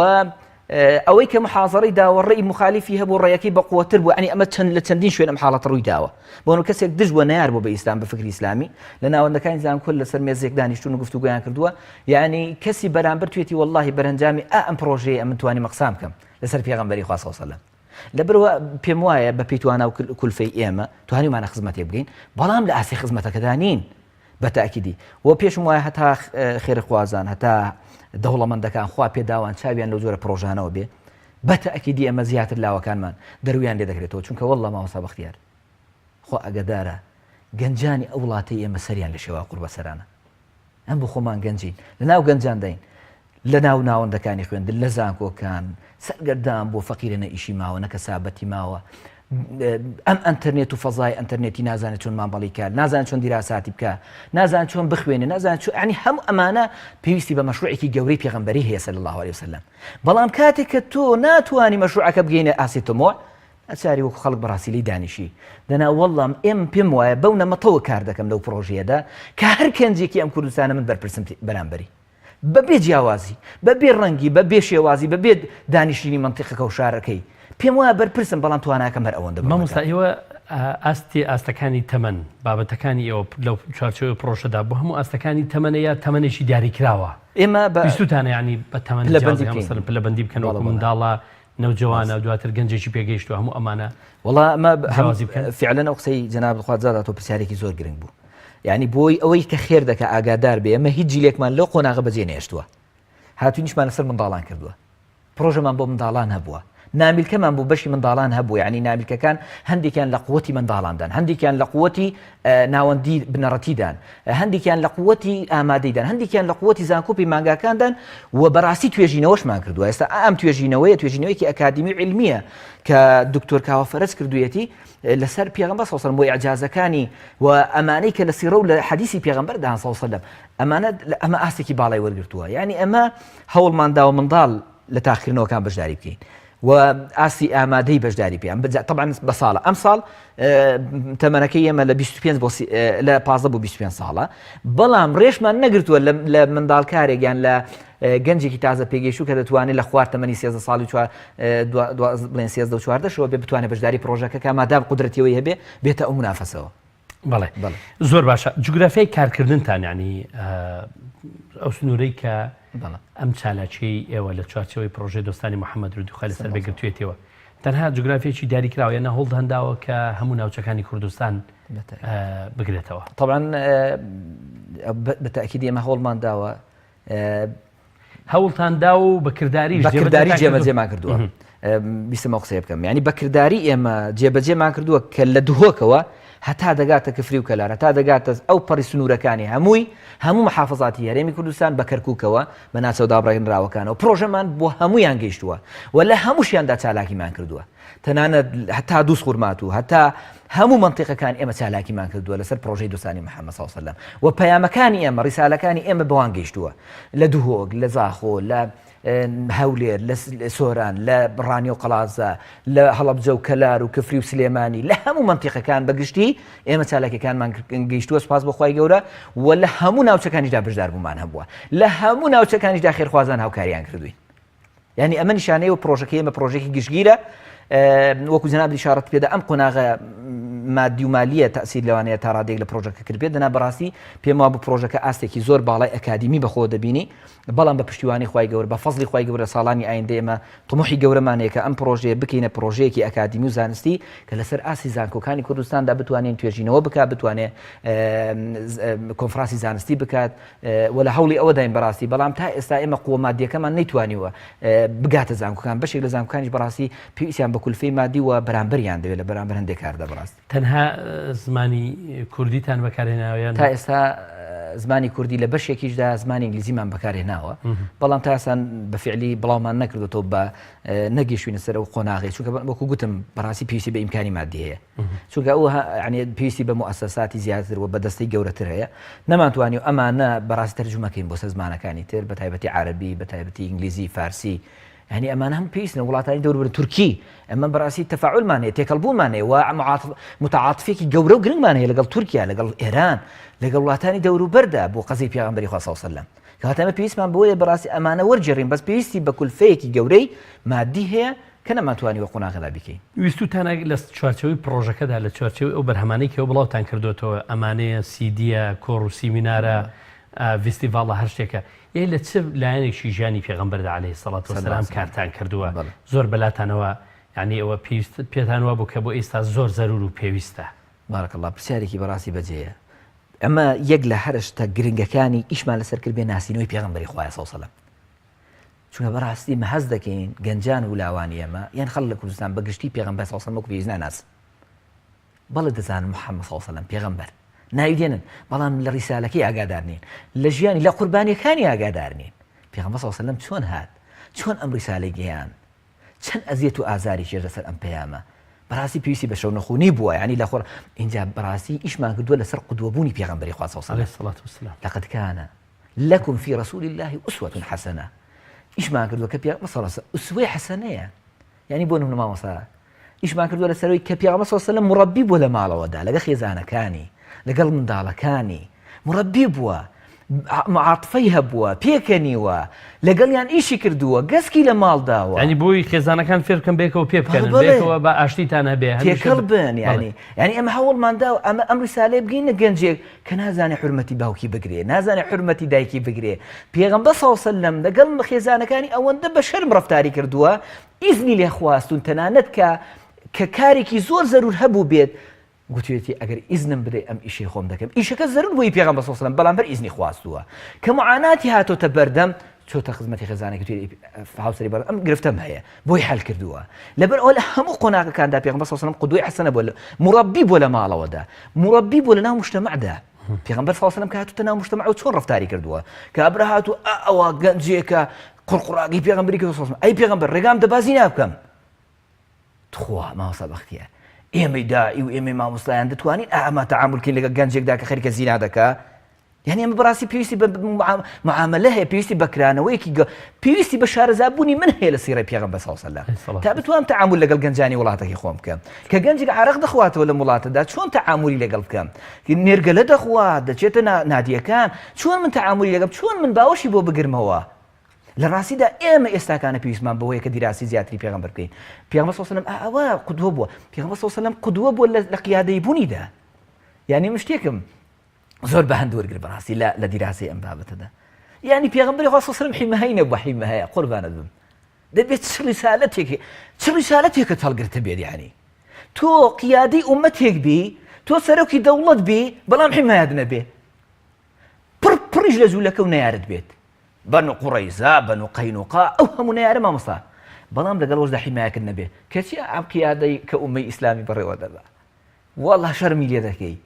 ئەوەی کە محاضەڕی داوە ڕێی مخالیفی هەبوو ڕێیەکەی بەقووەتر بوو ئەنی ئەمە لە چەندین شوێن ئەم حاڵەتە ڕووی داوە بۆ کەسێک دژ بۆ نەیار بۆ بە ئیسلام بە فکری ئیسلامی لە ناوەندەکانی زانکۆل لەسەر مێزێک دانیشتون و گفتوگویان کردووە یعنی کەسی بەرامبەر توێتی وەڵڵاهی بەرەنجامی ئەم پرۆژەیە ئەم توانی مەقسام بکەم لەسەر پێغەمبەری خوا صلی الله علیه و سەلەم لەبەرەوە پێم وایە بە پێیتوانە و کولفەی ئێمە توانیمانە خزمەتێک بگەین بەڵام لە ئاسی خزمەتەکەدا نین بەتاکیدی و پێشم وایە هەتا خێرخوازان هەتا دەوڵەمەندەکان خوا پێداوان چاویان لەو جۆرە پرۆژانەوە بێ بەتاکیدی ئەمە زیاتر لاوەکانمان دەرویان لێ دەکرێتەوە چونکە وەڵڵا مامۆستا بەختیار خوا ئەگەدارە گەنجانی ئەو وڵاتی ئێمە سەریان لە شێوا قوربەسەرانە ئەم بۆ خۆمان گەنجین لە ناو گەنجان دەین لە ناو ناوەندەکانی خوێندن لە زانکۆکان سەرگەردان بۆ فەقیرە نەئیشی ماوە نەکە سابەتی ماوە ئەم ئەنتەرنێت و فەزای ئەنتەرنێتی نازانێت چۆن مامبەڵی کار نازانێت چۆن دیراساتی بکە نازانێت چۆن بخوێنێ نازانێت ینی هەموو ئەمانە پێویستی بە مەشروعێکی گەورەی پێغەمبەری هەیە صلی الله علیه وسلم بەڵام کاتێک کە تۆ ناتوانی مەشروعەکە بگەینە ئاسی تۆمۆ ئەچاری وەکو خەڵک بەڕاستی لی دانیشی دەنا وەڵڵام ئێم پێم وایە بەو نەمەتەوە کار دەکەم لەو پرۆژەیەدا کە هەر کەنجێکی ئەم کوردستانە من بەرپرسم بەرامبەری بەبێ جیاوازی بەبێ ڕەنگی بەبێ شێوازی بەبێ دانیشتنی منتیقەکە و شارەکەی پێم وایە بەرپرسم بەڵام تواناکەم هەر ئەوەندە مامۆستا ئێوە ئاستی ئاستەکانی تەمەن بابەتەکانی ئێوە لەو چارچەوەی پرۆژەدا بۆ هەموو ئاستەکانی تەمەنەیە تەمەنێکی دیاری کراوە ئێمە بیستوتانە ینی بە تەمەن پلەبەندی بکەن وەکو منداڵە نەوجەوانە دواتر گەنجێکی پێگەیشتووە هەموو ئەمانە وەڵا ئەمە فعلەن ئەو قسەی جەناب خوازادا تۆ پرسیارێکی زۆر گرنگ بوو یعنی بۆی ئەوەی کە خێر دەکە ئاگادار بێ ئەمە هیچ جیلێکمان لەو قۆناغە بەجێ نێشتووە هاتوونیشمان لەسەر منداڵان کردووە پرۆژەمان بۆ منداڵان هەبووە نامیلکەمان بوو بەشی منداڵان هەبوو یعنی نامیلکەکان هەندێکیان لە قووەتی منداڵاندان هەندێکیان لە قووەتی ناوەندی بنەڕەتیدان هەندێکیان لە قووەتی ئامادەیدان هەندێکیان لە قووەتی زانکۆپی مانگاکاندان و بەڕاستی توێژینەوەشمان کردووە ئێستا ئەم توێژینەوەیەکی ئەکادمی علمیە کە دکتۆر کاوەفەرەج کردوویەتی لەسەر پێغەمبەر صلی الله علیه و سلم بۆ ئیعجازەکانی و ئەمانەی کە لە سیرە و لە حەدیسی پێغەمبەردا صلی الله علیه و سلم ئەمە ئاستێکی باڵای وەرگرتووە یعنی ئەمە هەوڵماندا و منداڵ لە تاقیکردنەوەکان بەشداری بکەین و ئاسی ئامادەی بەشداری پێیان طبعا بە ساڵە ئەم ساڵ تەمەنەکەی ئێمە لە 25 لە 15 بۆ 25 ساڵە بەڵام ڕێشمان نەگرتووە لە منداڵکارێکیان لە گەنجێکی تازە پێگەیشتوو کە دەتوانێت لە خوار تەمەنی 13 ساڵی بڵێن 13 و 14 شەوە بێ بتوانێت بەشداری پرۆژەکە مادام قودرەتیەوەی هەبێ بێتە ئەو منافەسەوە بەڵێ زۆر باشە جوگرافیای کارکردنتان ینی ئەو سنوورەی کە ئەم چالاکی ئێوە لە چوارچەوەی پرۆژەی دۆستانی محەممەد ڕوودوخە لەسەر بێگرتوێتەوە تەنها جوگرافیەکی دیاری کراوە یانە هەوڵ هەنداوە کە هەموو ناوچەکانی کوردستان بگرێتەوە طبعا بەتاکید ئێمە هەوڵمان داوە هەوڵتاندا و بەکردداری جێبەجێمان کردووە بیستمە قسەیە بکەم ینی بەکردداری ئێمە جێبەجێمان کردووە کە لە دهۆکەوە هەتا دەگاتە کفری و کەلارە تا دەگاتە ئەو پەڕی سنوورەکانی هەموو محافظاتی هەرێمی کوردستان بە کەرکووکەوە بە ناچەو دابڕێنراوەکانەوە پرۆژەمان بۆ هەموویان گەیشتووە و لە هەمووشیاندا چالاکیمان کردووە تەنانەت هەتا دوو سوورمات و هەتا هەموو منتیقەکان ئێمە چالاکیمان کردووە لەسەر پرۆژەی دۆستانی محەممەد صلی الله علیه و سلم و پەیامەکانی ئێمە ڕیسالەکانی ئێمە بەوان گەیشتووە لە دوهۆک لە زاخۆ لە هەولێر لە سۆران لە ڕانی و قەڵازە لە هەڵەبجە و کەلار و کفری و سلێمانی لە هەموو منتیقەکان بەگشتی ئێمە چالاکیەکانمان گەیشتووە سوپاس بەخوای گەورە و لە هەموو ناوچەکانیشدا بەشدار بوومان هەبووە لە هەموو ناوچەکانیشدا خێرخوازان هاوکاریان کردوین یعنی ئەمە نیشانەیە و پرۆژەکە ئێمە پرۆژێکی گشتگیرە وەکو جەناب ئیشارەت پێدا ئەم قۆناغە مادی و مالیە تەسیر لەوانەیە تا ڕادێک لە پرۆژەکە کرد بێت دەنا بەڕاستی پێم وابوو پرۆژەکە ئاستێکی زۆر باڵای ئەکادیمی بەخۆ دەبینی بەڵام بە پشتیوانی خوای گەورە بە فەزلی خوای گەورە ساڵانی ئایندە ئێمە طموحی گەورەمانەیە کە ئەم پرۆژەیە بکەینە پرۆژەیەکی ئەکادیمی و زانستی کە لەسەر ئاسی زانکۆکانی کوردستاندا بتوانین توێژینەوە بکات بتوانێت کۆنفرانسی زانستی بکات و لە هەوڵی ئەوە داین بەڕاستی بەڵام تا ئێستا ئێمە قووە مادیەکەمان نەیتوانیوە بگاتە زانکۆکان بەشێک لە زانکۆکانیش بەڕاستی پێویستیان بە کولفەی مادی و بەرامبەریان دەوێت لە بەرامبەر هەندێک کاردا بەڕاستی تەنها زمانی کوردیتان بەکارهێناویان تا ئێستا زمانی کوردی لە بەشێکیشدا زمانی ئینگلیزیمان بەکارهێناوە بەڵام تا ئێستا بەفعلی بڵاومان نەکردوەوە بە نەگەیشتوینە سەر ئەو قۆناغی چونکە وەکو گوتم بەڕاستی پێویستی بە ئیمکانی مادی هەیە چونکە ئەو پێویستی بە موسەساتی زیاتر و بە دەستەی گەورەتر هەیە نەمانتوانی و ئەمانە بەڕاستی تەرجمەکەین بۆ سە زمانەکانی تر بە تایبەتی عەرەبی بە تایبەتی ئینگلیزی فارسی يعني ئەمان هەم پێویستن وڵاتانی دەوروبەر تورکی ئەمە بەڕاستی تەفاعولمان هەیە تێکەڵبوومان هەیە و متعاطفێکی گەورە و گرنگمان هەیە لەگەڵ تورکیا لەگەڵ ئێران لەگەڵ وڵاتانی دەوروبەردا بۆ قەزەی پێغەمبەری خوا صلی الله علیه و سلم کەواتە پێویستمان بۆیە بەڕاستی ئەمانە وەرجێڕین بەس پێویستی بە کولفەیەکی گەورەی مادی هەیە کە نەماتوانی وە قۆناغەدا بکەین ویستوتانە لە چوارچەوەی پرۆژەکەدا لە چوارچەوەی ئەو بەرهەمانەی کە بڵاوتان کردوێتەوە ئەمانەیە سیدیە کۆڕ و سیمینارە ڤیستیڤاڵە هەر شتێکە یە لە چ لایەنێکی ژیانی پێغەمبەردا عەلەیهی سەڵات وەسەلام کارتان کردووە زۆر بەلاتانەوە یعنی ئەوە پێتان وا بوو کە بۆ ئێستا زۆر زەرور و پێویستە بارەکە الله پرسیارێکی بەڕاستی بەجێیە ئەمە یەک لە هەر شتە گرنگەکانی ئیشمان لەسەر کرد بێ ناسینەوەی پێغەمبەری خوا صلی الله علیه و سلم چونکە بەڕاستی مەحەز دەکەین گەنجان و لاوانی ئەمە یان خەڵک لە کوردستان بەگشتی پێغەمبەر صلی الله علیه و سلم وەکو پێویست ناناسن بەڵێ دەزانن محەممەد صلی الله علیه و سلم پێغەمبەر ناویدێنن بەڵام لە ڕیسالەکەی ئاگادار نین لە ژیانی لە قوربانیەکانی ئاگادار نین پێغەمبەر صلی الله علیه و سلم چۆن هات چۆن ئەم ڕیسالەی گەیان چەند ئەزیەت و ئازاری چێژ لەسەر ئەم پەیامە بەڕاستی پێویستی بە شەو نەخوونی بووە یعنی لە خۆر اینجا بەڕاستی ئیشمان کردووە لەسەر قودوەبوونی پێغەمبەری خوا صلی الله علیه و سلم لقد كان لكم في رسول الله أسوة حسنة ئیشمان کردووە کە پێغەمبەر صلی الله علیه و سلم ئوسوەی حەسەنەیە یعنی بۆ نمونە مامۆستا ئیشمان کردووە لەسەرەوەی کە پێغەمبەر صلی الله علیه و سلم مڕەبی بووە لە ماڵەوەدا لەگەڵ خێزانەکانی لەگەڵ منداڵەکانی مڕەبی بووە معاتفەی هەبووە پێکەنیوە لەگەڵیان ئیشی کردووە گەسکی لە ماڵداوە ینی بۆی خێزانەکان فێر بکەن بێکەوە پێ بکەن بێکەوە بە ئاشتیتان هەبێ تێکەڵ بن ینی ئەمە هەوڵماندا و ئەمە ئەم ریسالێ بگەینە گەنجێک کە نازانێ حورمەتی باوکی بگرێ نازانێ حورمەتی دایکی بگرێ پێغەمبەر صلی الله علیه و سلم لەگەڵ خێزانەکانی ئەوەندە بە شەرم ڕەفتاری کردووە ئیزنی لێ خواستون تەنانەت کە کارێکی زۆر زەرور هەبوو بێت گوتوێتی ئەگەر ئیزنم بدەی ئەم ئیشی خۆم دەکەم ئیشەکە زەرور بۆی پێغەمبەر صلی الله علیه و سلم بەڵام بەر ئیزنی خواستووە کە معاناتی هاتۆتە بەردەم چۆتە خزمەتی خێزانێکی توی هاوسەری بەر ئەم گرفتەم هەیە بۆی حەل کردووە لەبەر ئەوە لە هەموو قۆناغەکاندا پێغەمبەر صلی الله علیه و سلم قودوەی حەسەنە بووە مڕەبی بووە لە ماڵەوەدا مڕەبی بووە لە ناو مجتەمەعدا پێغەمبەر صلی الله علیه و سلم کە هاتووەتە ناو مجتەمەع و چۆن ڕەفتاری کردووە کە ئەبرا هاتوو ئەوە گەنجێکە قوڕقوڕاقی پێغەمبەری کە صلی الله علیه و سلم ئەی پێغەمبەر ڕێگام دەبازی نابکەم تخوا ماوەسا بەختیە ئێمەی دائی و ئێمەی مامۆستایان دەتوانین ئەمە تەعاملکەین لەگەڵ گەنجێکدا کە خەریکە زینا دەکا یعنی ئەمە بەڕاستی پێویستی بە معاملە هەیە پێویستی بەکرانەوەیەکی پێویستی بە شارەزابوونی من هەیە لە سیرەی پێغەمبەر صلی الله علیه و سلم تا بتوانم تەعامل لەگەڵ گەنجانی وڵاتێکی خۆم بکەم کە گەنجێک عەرەق دەخواتەوە لە وڵاتەدا چۆن تەعاملی لەگەڵ بکەم نێرگەلە دەخوات دەچێتە نادیەکان چۆن من تەعاملی لەگەڵ چۆن من باوەشی بۆ بگرمەوە لە ڕاستیدا ئێمە ئێستاکانە پێویستمان بەوەیە کە دیراسی زیاتری پێغەمبەر بکەین پێغەمبەر صلی الله علیه و سلم ئەوە قودوە بووە پێغەمبەر صلی الله علیه و سلم قودوە بووە لە قیادەی بوونیدا یعنی مشتێکم زۆر بەهەند وەرگرت بەڕاستی لە دیراسی ئەم بابەتەدا یعنی پێغەمبەری خوا صلی الله علیه و سلم حیمەهەی نەبووە حیمەهەیە قوربانت بم دەبێت چ ڕیسالەتێکت هەڵگرتە بێت یعنی تۆ قیادەی ئومەتێک بی تۆ سەرۆکی دەوڵەت بی بەڵام حیمایەت نەبێ پڕیش لە جوولەکە و نەیارت بێت بەنو قوڕەیزا بەنو قەینوقا ئەو هەموو نەیارە مامۆستا بەڵام لەگەڵ وەشدا حیمایەکرد نەبێ کەچی ئەم قیادەی کە ئومەی ئیسلامی بەڕێوە دەدا وەڵڵا شەرمی لێ دەکەی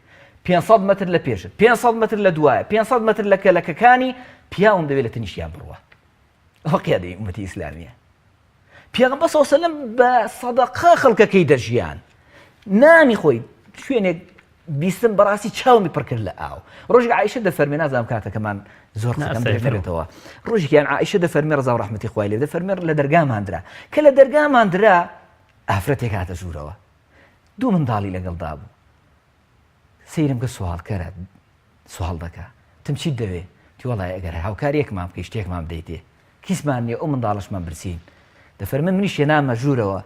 500 متر لە پێشت 500 متر لە دوایە 500 متر لە کەلەکەکانی پیاوم دەوێت لە تەنیشیان بڕوە ئەوە قیادەی ئومەتی ئیسلامیە پێغەمبەر صلی الله علیه و سلم بە سەدەقە خەڵکەکەی دەژیان نانی خۆی شوێنێک بیستم بەڕاستی چاومی پڕ کرد لە ئاو ڕۆژێک عایشە دەفەرمێ نازانم کاتەکەمان زۆر قسەم دەبێتەوە ڕۆژێکیان عایشە دەفەرمێ ڕەزا و ڕەحمەتی خوای لێ دەفەرمێ لە دەرگاماندرا کە لە دەرگاماندرا ئافرەتێک هاتە ژوورەوە دوو منداڵی لەگەڵدا بوو سەیرم کە سوالکەرە سوال دەکا تم چیت دەوێ تی وەڵای ئەگەر هاوکاریەکمان بکەی شتێکمان بدەیتێ کیسمان نییە ئەو منداڵشمان برسین دەفەرمێ منیش هێنامە ژوورەوە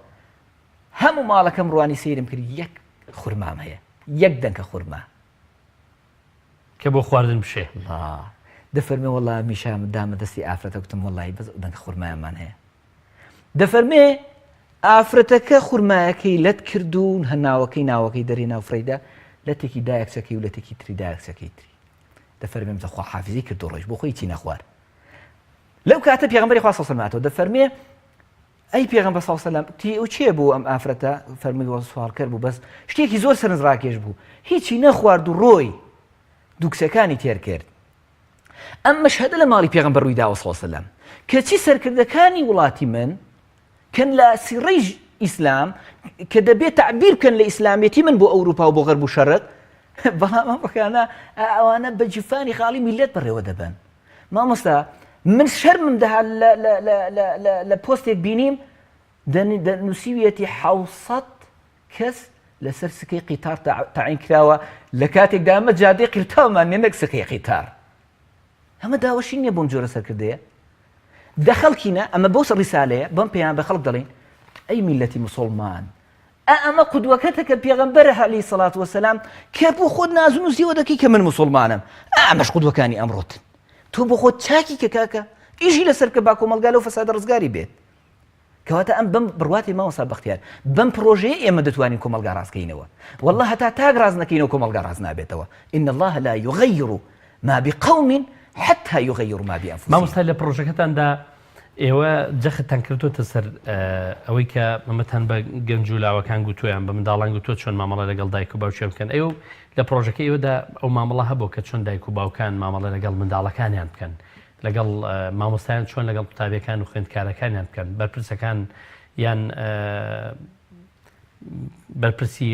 هەموو ماڵەکەم ڕوانی سەیرم کرد یەک خورمام هەیە یەک دەنگە خورما کە بۆ خواردن بشێ دەفەرمێ وەڵا میشام دامە دەستی ئافرەتە گوتم وەڵی بەس دەنگە خورمایەمان هەیە دەفەرمێ ئافرەتەکە خورمایەکەی لەت کردوون هەناوەکەی ناوەکەی دەری ناوفرەیدا لە تێکی دایەکچەکەی و لە تێکی تری دایەکچەکەی تری دەفەرمێم دەخوا حافزی کرد و ڕۆژ بۆ خۆی چی نەخوار لەو کاتە پێغەمبەری خوا صلی الله علیه و سلم دەفەرمێ ئەی پێغەمبەر صلی الله علیه و سلم تی ئەو چیە بوو ئەم ئافرەتە فەرمووی وە سوالکەر بوو بەس شتێکی زۆر سەرنجڕاکێش بوو هیچی نەخوارد و ڕۆی دوو کچەکانی تێر کرد ئەم مەشهەدە لە ماڵی پێغەمبەر ڕوویداوە صلی الله علیه و سلم کەچی سەرکردەکانی وڵاتی من کەن لە سیڕەی ئیسلام کە دەبێت تعبیر بکەن لە ئیسلامیەتی من بۆ ئەوروپا و بۆ غەرب و شەرق بەڵام ئەمڕۆکانە ئەوانە بە جیفانی خاڵی میلەت بەڕێوە دەبن مامۆستا من شەرمم دەها لە پۆستێک بینیم دەنووسیویەتی 700 کەس لەسەر سکەی قیتار تاعین کراوە لە کاتێکدا ئەمە جادەی قیرتاومان نێ نەک سکەی قیتار ئەمە داوەشی نییە بۆم جۆرە سەرکردەیە دە خەڵکینە ئەمە بۆ ڕیسالەیە بەم پێیان بە خەڵک دەڵێن ئەی میلەتی مسڵمان ئەمە قودوەکەتە کە پێغەمبەر عەلەیهی سەڵات وەسەلام کە بۆ خۆت نازم و زیوە دەکەی کە من مسڵمانم ئەمەش قودوەکانی ئەمڕۆتن تۆ بۆ خۆت چاکی کە کاکە ئیژی لەسەر کە با کۆمەلگا لەو فەسادە ڕزگاری بێت کەواتە ئەم بەم بڕواتی مامۆستا بەختیار بەم پرۆژەیە ئێمە دەتوانین کۆمەلگا ڕاستکەینەوە والله هەتا تاک ڕاز نەکەینەوە کۆمەلگا ڕاست نابێتەوە إن الله لا يغير ما بقوم حتى يغيروا ما بأنفسهم مامۆستا لە پرۆژەکەتاندا ئێوە جەختان کردوتە سەر ئەوەی کە مەمەتان بە گەنجولاوەکان گوتویان بە منداڵان گوتووە چۆن مامەڵە لەگەڵ دایک و باوکیان بکەن ئەو لە پرۆژەکە ئێوەدا ئەو مامەڵە هەبوو کە چۆن دایک و باوکان مامەڵە لەگەڵ منداڵەکانیان بکەن لەگەڵ مامۆستایان چۆن لەگەڵ قوتابیەکان و خوێندکارەکانیان بکەن بەرپرسەکان یان بەرپرسی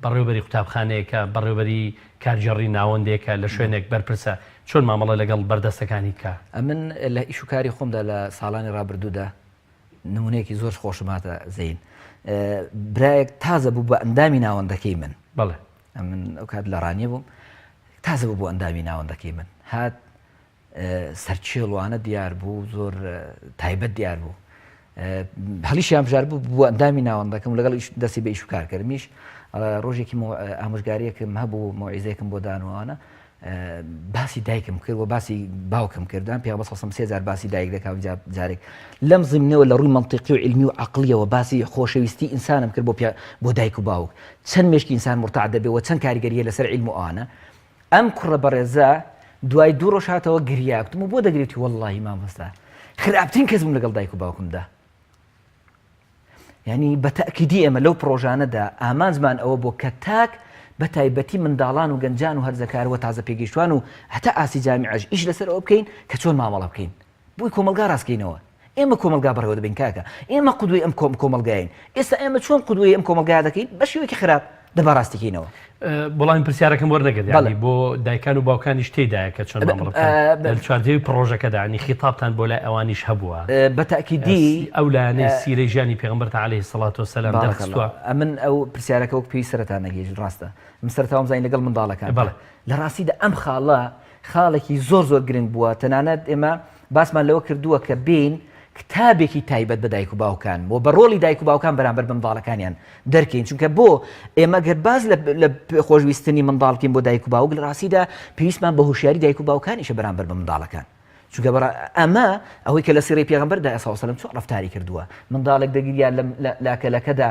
بەڕێوەبەری قوتابخانەیەکە بەڕێوەبەری کارژێڕی ناوەندێکە لە شوێنێک بەرپرسە چۆن مامەڵە لەگەڵ بەردەستەکانی کە من لە ئیش و کاری خۆمدا لە ساڵانی ڕابردوودا نمونەیەکی زۆر خۆشماتە زەین برایەک تازە بوو بە ئەندامی ناوەندەکەی من بەڵێ من ئەو کات لە ڕانیە بووم تازە بوو بۆ ئەندامی ناوەندەکەی من هات سەرچێڵوانە دیار بوو زۆر تایبەت دیار بوو هەڵیشیان بژار بوو بۆ ئەندامی ناوەندەکەم لەگەڵ دەستی بە ئیش و کارکردمیش ڕۆژێکی ئامۆژگاریەکەم هەبوو مۆعیزەیەکم بۆ دانوانە باسی دایکم کرد و باسی باوکم کردان پێ بەسەسم 3000 باسی دایک دەکاو جارێک لەم زمینەوە لە ڕووی منطقی و علمی و عقلیەوە باسی خۆشەویستی ئینسانم کرد بۆ دایک و باوک چەند مێشکی ئینسان مرتاع دەبێەوە چەند کاریگەریە لەسەر علم و ئەوانە ئەم کوڕە بەڕێزە دوای دوو ڕۆژ هاتەوە گریاکتم و بۆ دەگرێتی وەڵڵاهی مامۆستا خراپترین کەس بووم لەگەڵ دایک و باوکمدا یعنی بە تەئکیدی ئێمە لەو پرۆژانەدا ئامانجمان ئەوە بۆ کە تاک بە تایبەتی منداڵان و گەنجان و هەرزەکارەوە تازە پێگەیشتوان و هەتا ئاسی جامیعەش ئیش لەسەر ئەوە بکەین کە چۆن مامەڵە بکەین بۆی کۆمەلگا ڕاستکەینەوە ئێمە کۆمەلگا بەڕێوە دەبین کاکە ئێمە قودوەی ئەم کۆمەلگاین ئێستا ئێمە چۆن قودوەی ئەم کۆمەلگا دەکەین بە شێوەیەکی خراپ دەبا ڕاستیکەینەوە بەڵام پرسیارەکەم وەرنەگرت یعنی بۆ دایکان و باوکانیش تێدایە کە چۆن مامەڵە بکەن لە چواردەوەی پرۆژەکەدا ینی خیتابتان بۆ لای ئەوانیش هەبووە بە تەئکیدی ئەو لایەنەی سیرەی ژیانی پێغەمبەر عەلەیهی سەڵات وەسەلام دەرخستووە من ئەو پرسیارەکە وەک پێویست سەرەتا نەگەیشت ڕاستە من سەرەتاوام زانین لەگەڵ منداڵەکان لە ڕاستیدا ئەم خاڵێکی زۆر گرنگ بووە تەنانەت ئێمە باسمان لەوە کردووە کە بین کتابێکی تایبەت بە دایک و باوکان بۆ بە ڕۆڵی دایک و باوکان بەرامبەر بە منداڵەکانیان دەرکەین چونکە بۆ ئێمە گەر باز لە خۆشویستنی منداڵکەین بۆ دایک و باوک لە ڕاستیدا پێویستمان بە هوشیاری دایک و باوکانیشە بەرامبەر بە منداڵەکان چونکە ئەمە ئەوەی کە لە سیرەی پێغەمبەردا صلی الله علیه و سلم چۆن ڕەفتاری کردووە منداڵێک دەگریا لە لاکەلەکەدا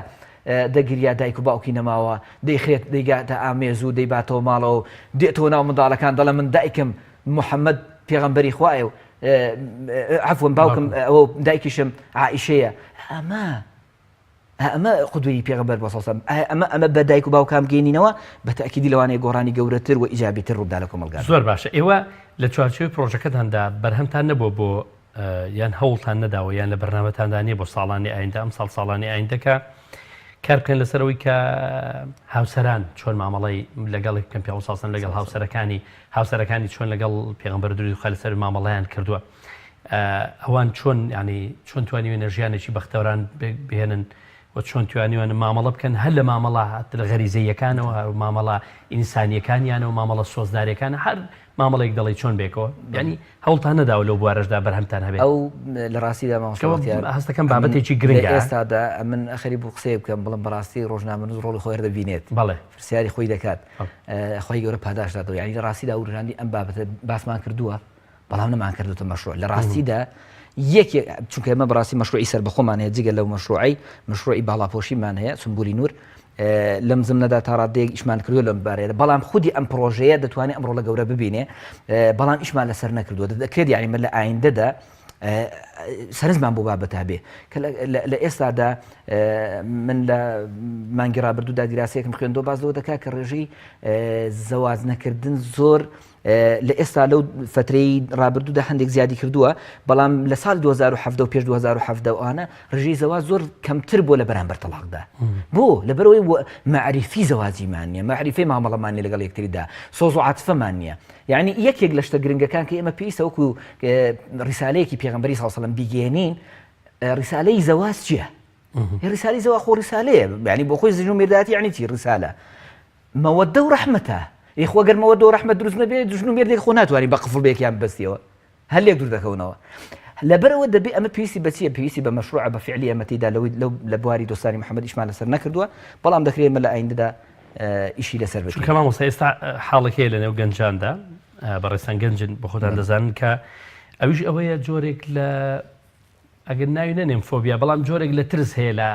دەگریا دایک و باوکی نەماوە دەیخرێت دەیگاتە ئامێزوو دەیباتەوە ماڵەوە دێتەوە ناو منداڵەکان دەڵێ من دایکم محەممەد پێغەمبەری خوایە و عفوا باوکم ئەوە دایکیشم عائیشەیە ئەمە قودوەی پێغەمبەر صلی الله علیه و سلم ئەمە بە دایک و باوکان بگەینینەوە بە تەئکیدی لەوانەیە گۆڕانی گەورەتر و ئیجابیتر ڕوودا لە کۆمەلگا زۆر باشە ئێوە لە چوارچێوەی پرۆژەکەتاندا بەرهەمتان نەبووە بۆ یان هەوڵتان نەداوە یان لە بەرنامەتاندا نیە بۆ ساڵانی ئایندا ئەم ساڵانی ئایندەکە کار بکەن لەسەرەوەی کە هاوسەران چۆن مامەڵەی لەگەڵ بکەن پێ ساسن لەگەڵ هاوسەرەکانی چۆن لەگەڵ پێغەمبەر دووری خوا لەسەر مامەڵەیان کردووە ئەوان چۆن ینی چۆن توانیوە ئێنەرژیانێکی بەختەوەران بهێنن و چۆن توانیوان مامەڵە بکەن هەر لە مامەڵە لە غەریزەیەکانەوە مامەڵە ئینسانیەکانیانەوە مامەڵە سۆزدارەکان هەر مامەڵێک دەڵی چۆن بێکەوە ینی هەوڵتان نەداوە لەو بوارەشدا بەرهەمتان هەبێت ئەو لە ڕاستیدا مامۆستاوەتیار هەستەکەم بابەتێکی گرنگە ئێستادا من ئەخەری بوو قسەیە بکەم بڵم بەڕاستی ڕۆژنامە نووس ڕۆڵی خۆی دەبینێت بەڵێ پرسیاری خۆی دەکات خۆی گەورە پاداش دادەوە یعنی لە ڕاستیدا وروژاندی ئەم بابەتە باسمان کردووە بەڵام نەمان کردوتە مەشروع لە ڕاستیدا یەکێ چونکە ئێمە بەڕاستی مەشروعی سەر بەخۆمان هەیە جگە لەو مەشروعی باڵاپۆشیمان هەیە سمبولی نور لەم زمنەدا تا ڕادەیەک ئیشمان کردووە لەم بارەیە بەڵام خودی ئەم پرۆژەیە دەتوانێت ئەمڕۆ لە گەورە ببینێ بەڵام ئیشمان لەسەر نەکردووە دەکرێت یعنی من لە ئایندەدا سەرنجمان بۆ بابەتە بێ کە لە ئێستادا من لە مانگی ڕابردوودا دیراسەیەکم خوێندەوە باز لەوە دەکات کە ڕێژەی زەواج نەکردن زۆر لە ئێستا لەو فترەی ڕابردوودا هەندێک زیادی کردووە بەڵام لە ساڵ 2017 و پێش 2017 ئەوانە ڕژەی زەواج زۆر کەمتر بۆ لە بەرامبەر تەلاقدا بۆ لەبەرەوەی معریفی زەواجیمان نییە معریفی مامەڵەمان نیە لەگەڵ یەکتریدا سۆز و عاتفەمان نییە یعنی یەکێک لە شتە گرنگەکان کە ئێمە پێویستە وەکو ڕیسالەیەکی پێغەمبەری صلی الله علیه و سلم بیگەێنین ڕیسالەی زەواج چییە؟ ڕیسالەی زەواج خۆ ڕیسالەیە یعنی بۆ خۆی زیژن و مێرداتی یعنی چی ڕیسالە مەوەدە و ڕەحمەتە ئێخوەگەر مەوەدە و ڕەحمەت دروست نەبێت دژن و مێردێک خۆ ناتوانانی بە قفڵ بەیەکیان ببەستیەوە هەلێک دوور دەکەونەوە لەبەرەوە دەبێ ئەمە پێویستی بەچیە پێویستی بە مەشروع بە فعلی ئەمە تێدا لە بواری دۆستانی محەممەد ئیشمان لەسەر نەکردووە بەڵام دەکرێت مە لە ئایندەدا ئیشی لەسەر بێت کە مامۆستا ئێستا حاڵێکەیە لە نێو گەنجاندا بەڕێستان گەنجن بە خۆتان دەزانن کە ئەویش ئەوەیە جۆرێک لە ئەگەر ناوی نەنێم فۆبیا بەڵام جۆرێک لە ترس هەیە لە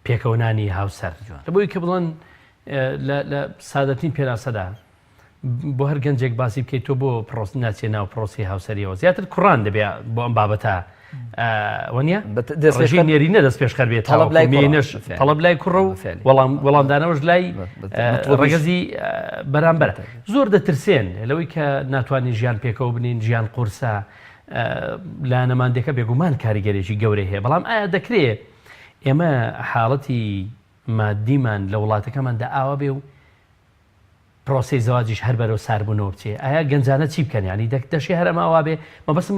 پێکەوەنانی هاوسەر لەبۆی کە بڵێن لە سادەترین پێناسەدا بۆ هەر گەنجێک باسی بکەیت تۆ بۆ پرۆسی ناچێ ناو پرۆسی هاوسەریەوە زیاتر کوڕان دەبێت بۆ ئەم بابەتە وەنیە ڕژی نێرینە دەست پێشخەر بێت تەڵەب لای کوڕە و وەڵامدانەوەش لای ڕێگەزی بەرامبەر زۆر دەترسێن لەوەی کە ناتوانین ژیان پێکەوە بنین ژیان قورسە لا نەماندەکە بێگومان کاریگەرێکی گەورەی هەیە بەڵام ئایا دەکرێت ئێمە حاڵەتی مادیمان لە وڵاتەکەماندا ئاوا بێ و پرۆسی زەواجیش هەر بەرەو ساربوونەوە بچێ ئایا گەنجانە چی بکەن ینی دەشی هەر ئەماوا بێ مەبەستم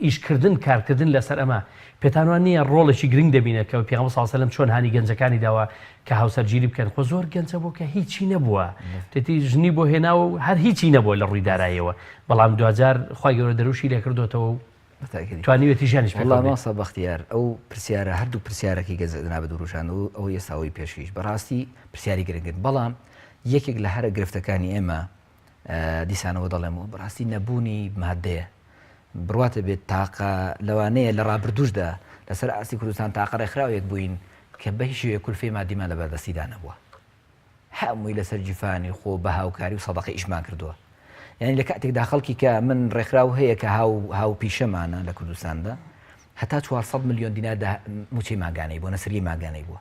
ئیشکردن کارکردن لەسەر ئەمە پێتانوان نییە ڕۆڵێکی گرنگ دەبینێت کە پێغەمبەر صلی الله علیه و سلم چۆن هانی گەنجەکانی داوە کە هاوسەرگیری بکەن خۆ زۆر گەنجە بوو کە هیچی نەبووە تێتی ژنی بۆ هێنا و هەر هیچی نەبووە لە ڕووی داراییەوە بەڵام دوجار خی گەورە دەروشی لێ کردوتەوە توانیوێتی ژیانیش ماسە بەختیار ئەو پرسیارە هەردوو پرسیارەکەی گەزنا بە دووڕژان و ئەو ئێستاوی پێشیش بەڕاستی پرسیاری گرنگن بەڵام یەکێک لە هەرە گرفتەکانی ئێمە دیسانەوە دەڵێم و بەڕاستی نەبوونی مادەیە بڕاتە بێت تاقە لەوانەیە لە ڕابردوشدا لەسەر ئاسی کوردستان تاقە ڕێکخراوێک بووین کە بە هیچ شێوەیە کولفەی مادیمان لە بەردەستیدا نەبووە هەمووی لەسەر جیفانی خۆ بە هاوکاری و سەدەقەی ئیشمان کردووە یعنی لە کاتێکدا خەڵکی کە من ڕێکخراو هەیە کە هاو پیشەمانە لە کوردستاندا هەتا 400 ملیۆن دینار موچەی ماگانەی بووە نەسری ماگانەی بووە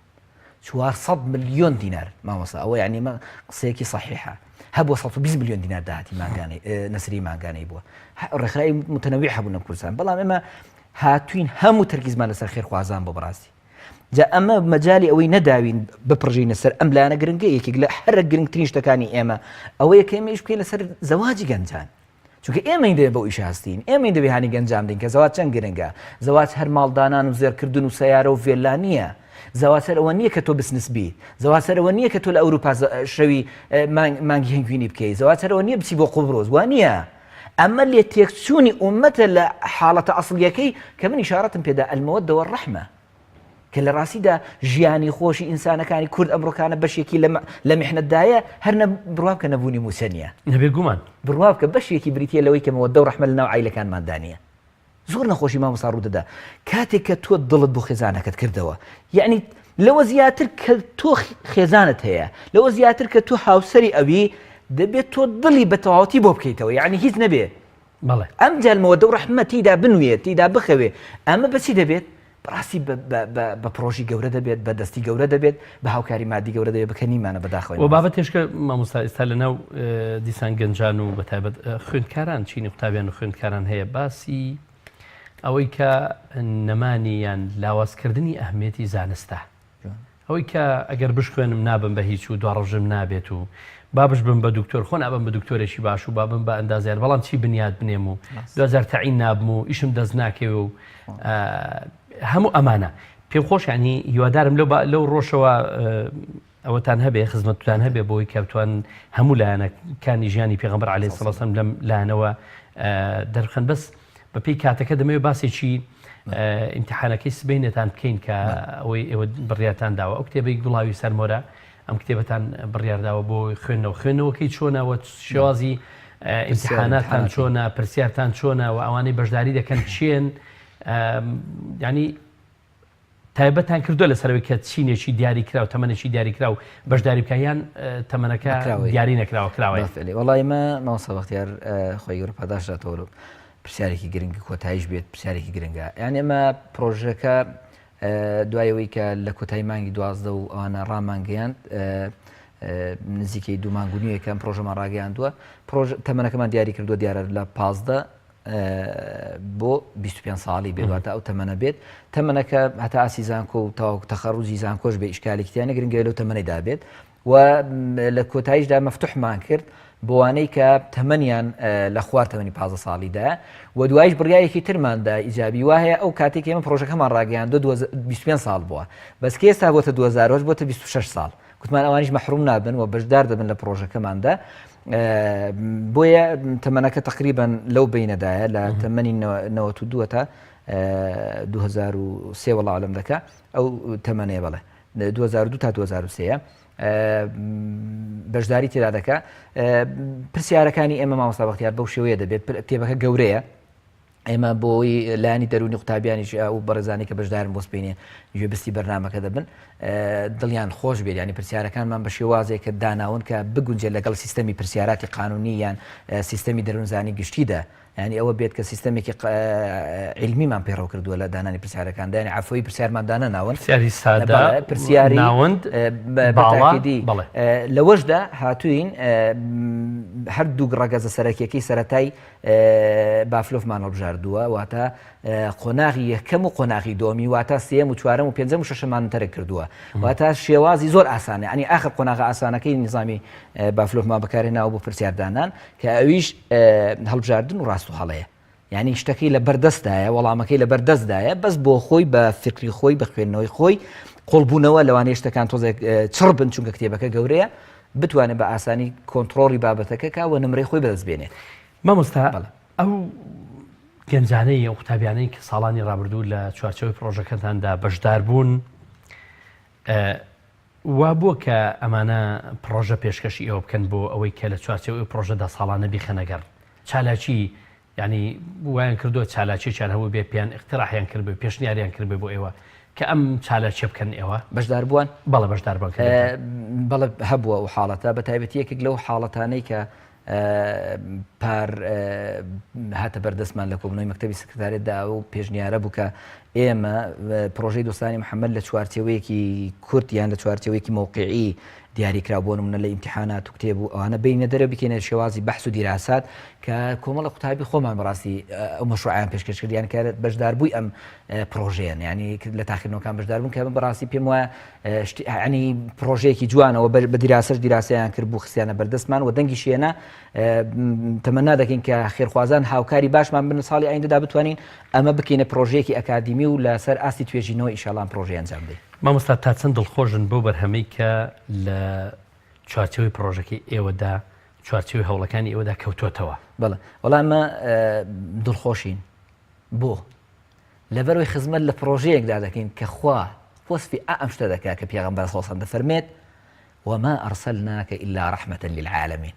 400 ملیۆن دینار مامۆستا ئەوە یعنی مە قسەیەکی صحیحە هەبووە 120 ملیۆن دینار داهاتی ماگانەی نەسری ماگانەی بووە ڕێکخراوی متەنەوی هەبوون لە کوردستان بەڵام ئێمە هاتوین هەموو تەرکیزمان لەسەر خێرخوازان بۆ بەڕاستی جا ئەمە مەجای ئەوەی نەداوین بپڕژینە سەر ئەم لایەنە گرنگە یەکێک لە هەرە گرنگترین شتەکانی ئێمە ئەوەیە کە ئێمەش بکەین لەسەر زەواجی گەنجان چونکە ئێمە دەبێت بەو ئیش هەستین ئێمە دەبێت هانی گەنجام دین کە زەواج چەند گرنگە زەواج هەر ماڵدانان و زێرکردن و سەیارە و ڤێلا نییە زەواج هەر ئەوە نییە کە تۆ بسنس بی زەواج هەر ئەوە نییە کە تۆ لە ئەوروپا شەوی مانگی هەنگوینی بکەیت زەواج هەر ئەوە نییە بچی بۆ قوبرۆز وان نییە ئەمە لێ تێکچوونی ئومەتە لە حاڵەتە ئەسڵیەکەی کە من ئیشارەتم پێدا ئەلمەوەدە وەڕەحمە کە لە ڕاستیدا ژیانی خۆشی ئینسانەکانی کورد ئەمڕۆکانە بەشێکی لە میحنەتدایە هەر بڕواب کە نەبوونی موسە نییە نەبێ گومان بڕواب کە بەشێکی بریتە لەوەی کە مەوەدە و ڕەحمە لەناو عایلەکانماندانیە زۆر نەخۆشی مامۆستا ڕوودەدا کاتێک کە تۆ دڵت بۆ خێزانەکەت کردەوە یعنی لەوە زیاتر کە تۆ خێزانت هەیە لەوە زیاتر کە تۆ هاوسەری ئەوی دەبێت تۆ دڵی بە تەواوەتی بۆ بکەیتەوە یعنی هیچ نەبێ ئەم جال مەوەدە و ڕەحمە تیدا بنوێت تیدا بخەوێ ئەمە بەچی دەبێت بەڕاستی بە پرۆژی گەورە دەبێت بە دەستی گەورە دەبێت بە هاوکاری مادی گەورە دەبێت بکەنیمانە بەداخەوە و بابەت تێشکە مامۆستا ئێستا لەناو دیسان گەنجان و بەتایبەت خوێندکاران چینی قوتابیان و خوێندکاران هەیە باسی ئەوەی کە نەمانی یان لاوازکردنی ئەهمیەتی زانستە ئەوەی کە ئەگەر بشخوێنم نابم بە هیچ و دواڕژم نابێت و بابش بم بە دکتۆر خۆ نابم بە دکتۆرێکی باش و بابم بە ئەندازیار بەڵام چی بنیاد بنێم و 2000 تەعین نابم و ئیشم دەست ناکەوێ و هەموو ئەمانە پێم خۆش ینی هیوادارم لەو ڕۆژەوە ئەوەتان هەبێ خزمەتتان هەبێ بۆی کە بتوان هەموو لایەنەکانی ژیانی پێغەمبەر عەلەیهی سەڵات وسەلام لەم لایەنەوە دەرخەن. بەس بەپێی کاتەکە دەمەوێت باسێکی ئیمتیحانەکەی سبەینێتان بکەین کە ئەوەی ئێوە بڕیارتان داوە. ئەو کتێبەی گوڵاوی سەرمۆرە ئەم کتێبەتان بڕیارداوە بۆ خوێندنەوەکەی چۆنەوە شێوازی ئیمتیحاناتان چۆنە، پرسیارتان چۆنە و ئەوانەی بەشداری دەکەن چێن، ینی تایبەتان کردووە لەسەرەوەی کە چینێکی دیاری کرا و تەمەنێکی دیاری کرا و بەشداری بکەیان تەمەنەکە دیاری نەکراوە کراوە. وەڵی مامۆستا بەختیار خۆی گەورە پاداشداتەوە پرسیارێکی گرنگ کۆتاییش بێت پرسیارێکی گرنگە. یعنی ئەمە پرۆژەکە دوایەوەی کە لە کۆتایی مانگی 12 و ئەوانە ڕامانگەیاند نزیکەی 2 مانگ و نیوەکەم پرۆژەمان ڕاگەیاندووە. تەمەنەکەمان دیاری کردووە دیارە لە 15 بۆ 25 ساڵی بێواتە ئەو تەمەنە بێت. تەمەنەکە هەتا ئاسی زانکۆ و تاو تەخەڕوجی زانکۆش بێ ئیشکالێکیانە گرنگە لەو تەمەنەیدا بێت و لە کۆتاییشدا مەفتوحمان کرد بۆوانەی کە تەمەنیان لە خوار تەمەنی 15 ساڵیدا و دوایش بڕیارێکی ترماندا ئیجابی وایە ئەو کاتێک ئێمە پرۆژەکەمان ڕاگەیاندووە 25 ساڵ بووە، بەس کە ئێستا بۆتە 2000 بۆتە 26 ساڵ. کوتمان ئەوانیش مەحروم نابن و بەشدار دەبن لە پرۆژەکەماندا. بۆیە تەمەنەکە تقریبان لەو بینەدایە لە تەمەنی 92 تا 2003 وەڵا عەلەم دەکا ئەو تەمەنەیە بەڵێ 2002 تا 2003 بەشداری تێدا دەکا. پرسیارەکانی ئێمە مامۆستا بەختیار بەو شێوەیە دەبێت. کتێبەکە گەورەیە، ئێمە بۆی لایانی دەرونی قوتابیانیش و بەڕێزانی کە بەشدارن بۆ سپێنێ گوێبستی بەرنامەکە دەبن دڵیان خۆش بێت. ینی پرسیارەکانمان بە شێوازێک کە داناون کە بگونجێت لەگەڵ سیستەمی پرسیاراتی قانونی یان سیستەمی دەروونزانی گشتیدا. ینی ئەوە بێت کە سیستەمێکی علمیمان پێڕەو کردووە لە دانانی پرسیارەکان دایانی عفوی پرسیارمان دانە ناون پرسیاری سادە پرسیاری ناوند بەتاکیدی لەوەشدا هاتوین هەردوو ڕەگەزە سەرەکیەکەی سەرەتای بافلۆفمان هەڵبژاردووە واتە قۆناغی یەکەم و قۆناغی دۆمی واتە سێم و چوارەم و پێنجەم و شەشەمان تەرک کردووە واتە شێوازی زۆر ئاسانە. ئەنی ئاخر قۆناغە ئاسانەکەی نظامی بافلۆفمان بەکارهێناوە بۆ پرسیاردانان کە ئەویش هەڵبژاردن و ڕاست و هەڵەیە. یعنی شتەکەی لە بەردەستدایە وەڵامەکەی لە بەردەستدایە بەس بۆ خۆی بە فکری خۆی بە خوێندنەوەی خۆی قوڵبوونەوە لەوانەیە شتەکان تۆزێک چڕ بن چونکە کتێبەکە گەورەیە بتوانێت بە ئاسانی کۆنتترۆڵی بابەتەکە کا و نمرەی خۆی بەدەست بێنێت. مامۆستا ئەو گەنجانەی ئەو قوتابیانەی کە ساڵانی ڕابردوو لە چوارچەوەی پرۆژەکەتاندا بەشدار بوون وا بووە کە ئەمانە پرۆژە پێشکەشی ئێوە بکەن بۆ ئەوەی کە لە چوارچەوەی پرۆژەدا ساڵانە بیخەنەگەر چالاکی ینی وایان کردووە چالاکییان هەبوو بێ پێیان اقتراحیان کرد بێ پێشنیاریان کرد بێ بۆ ئێوە کە ئەم چالاکیە بکەن ئێوە بەشدار بووان بەڵێ بەشدار بن بەڵێ هەبووە و حاڵەتە بە تایبەتی یەکێک لەو حاڵەتانەی کە پار هاتە بەردەستمان لە کۆبنەوەی مەکتەبی سکرتارێتدا و پێشنیارە بوو کە ئێمە پرۆژەی دۆستانی محەممەد لە چوارچێوەیەکی کورت یان لە چوارچێوەیەکی مووقعی دیاریکرا بۆ نمونە لە ئیمتیحانات و کتێب و ئەوانە بینە دەرە بکەنێت شێوازی بەحث و دیراسات کە کۆمەڵە قوتابی خۆمان بەڕاستی ئەو مەشروعیان پێشکەش کرد یان کە بەشدار بووی ئەم پرۆژەیەن ینی لە تاقیکردنەوەکان بەشدار بوون کە بەڕاستی پێم وایە ینی پرۆژەیەکی جوانەوە بە دیراسەش دیراسەیان کرد بوو خستیانە بەردەستمان و دەنگی شێنە تەمەنا دەکەین کە خێرخوازان هاوکاری باشمان بن ساڵی ئایندەدا بتوانین ئەمە بکەینە پرۆژەیەکی ئەکادیمی و لەسەر ئاستی توێژینەوە ئیشاڵان پرۆژەیە ئەنجام بدەین. مامۆستا تا چەند دڵخۆشن بۆ بەرهەمەی کە لە چوارچەوەی پرۆژەکەی ئێوەدا چوارچەوەی هەوڵەکانی ئێوەدا کەوتوتەوە. بەڵێ وەڵامە دڵخۆشین بۆ لەبەرەوەی خزمەت لە پرۆژەیەکدا دەکەین کە خوا وەسفی ئەم شتە دەکا کە پێغەمبەر صلی الله علیه و دەفەرمێت وما أرسلناك إلا رحمة للعالمين.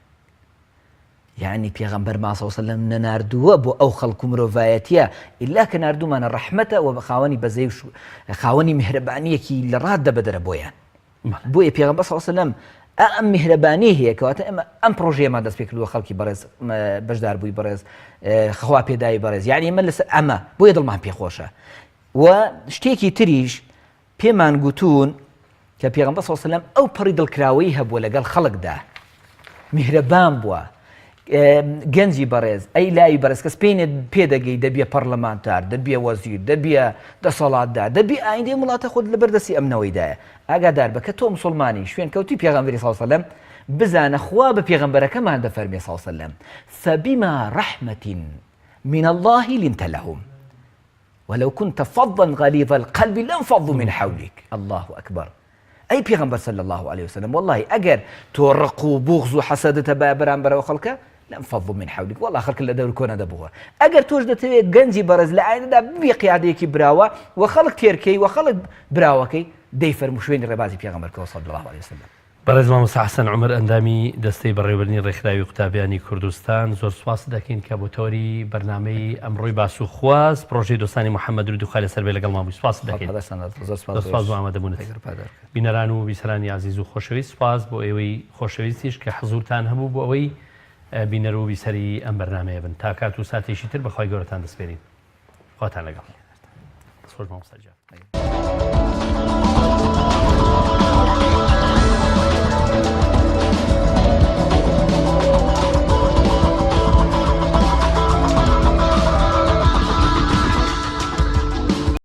يعني پێغەمبەر ما صلی الله علیه و سلم نەناردووە بۆ ئەو خەڵک و مرۆڤایەتیە ئیلا کە ناردوومانە ڕەحمەتە و خاوەنی بەزەی و خاوەنی میهرەبانیەکی لە ڕاد دەبەدەرە بۆیان. بۆیە پێغەمبەر صلی الله علیه و سلم ئەم میهرەبانی هەیە کەواتە ئێمە ئەم پرۆژەیەمان دەست پێ کردووە خەڵکی بەڕێز بەشدار بووی بەڕێز خوا پێدایی بەڕێز یعنی ئێمە لەسەر ئەمە بۆیە دڵمان پێخۆشە و شتێکی تریش پێمان گوتوون کە پێغەمبەر صلی الله علیه و سلم ئەو پەڕی دڵکراوەی هەبووە لەگەڵ خەڵکدا میهرەبان بووە گەنجی بەڕێز ئەی لای بەڕێز کەس پێدەگەی دەبیە پەرلەمانتار دەبیە وەزیر دەبیە دەسەڵاتدار دەبی ئایندەی وڵاتە خۆت لەبەردەستی ئەمنەوەیدایە ئاگادار بە کە تۆ مسلمانی شوێن کەوتی پێغەمبەری صلی الله علیه و سلم بزانە خوا بە پێغەمبەرەکەمان دەفەرمێ صلی الله علیه و سلم فبما رحمة من الله لنت لهم ولو كنت فظا غليظ القلب لانفضوا من حولك. الله أكبر. ئەی پێغەمبەر صلی الله عليه وسلم والله ئەگەر تۆ ڕق و بوغز و حەسەدتە بەرامبەرەوە خەڵکە لم فضل من حولك والله خلق لە دەور کۆنە دەبووە ئەگەر تۆش دەتەوێت گەنجی بەرز لە ئاینەدا ببێ قیادەیەکی براوە و خەڵک تێرکەی و خەڵک براوەکەی دەیفەرمو شوێنی ڕێبازی پێغەمبەرەوە صلی الله عليه وسلم. بەڕێز مامۆستا حەسەن عومەر ئەندامی دەستەی بەڕێوەبردننی ڕێکخراوی قوتابیانی کوردستان زۆر سوپاس دەکەین کە بۆ تۆری بەرنامەی ئەمڕۆی باس و خواست پرۆژەی دۆستانی محەممەد درود و خالە سەر بێ لەگەڵ مامی سوپاس دەکەین. سوپاس بۆ ئامادەبوونت. بینەران و بیسەرانی عزیز و خۆشەویست سوپاس بۆ ئێوەی خۆشەویستیش کە حزورتان هەبوو بۆ ئەوەی بینەر و بیسەری ئەم بەرنامەیە بن تا کات و ساتێکی تر بەخوای گەورەتان دەسپێرین. خواتان لەگەڵ.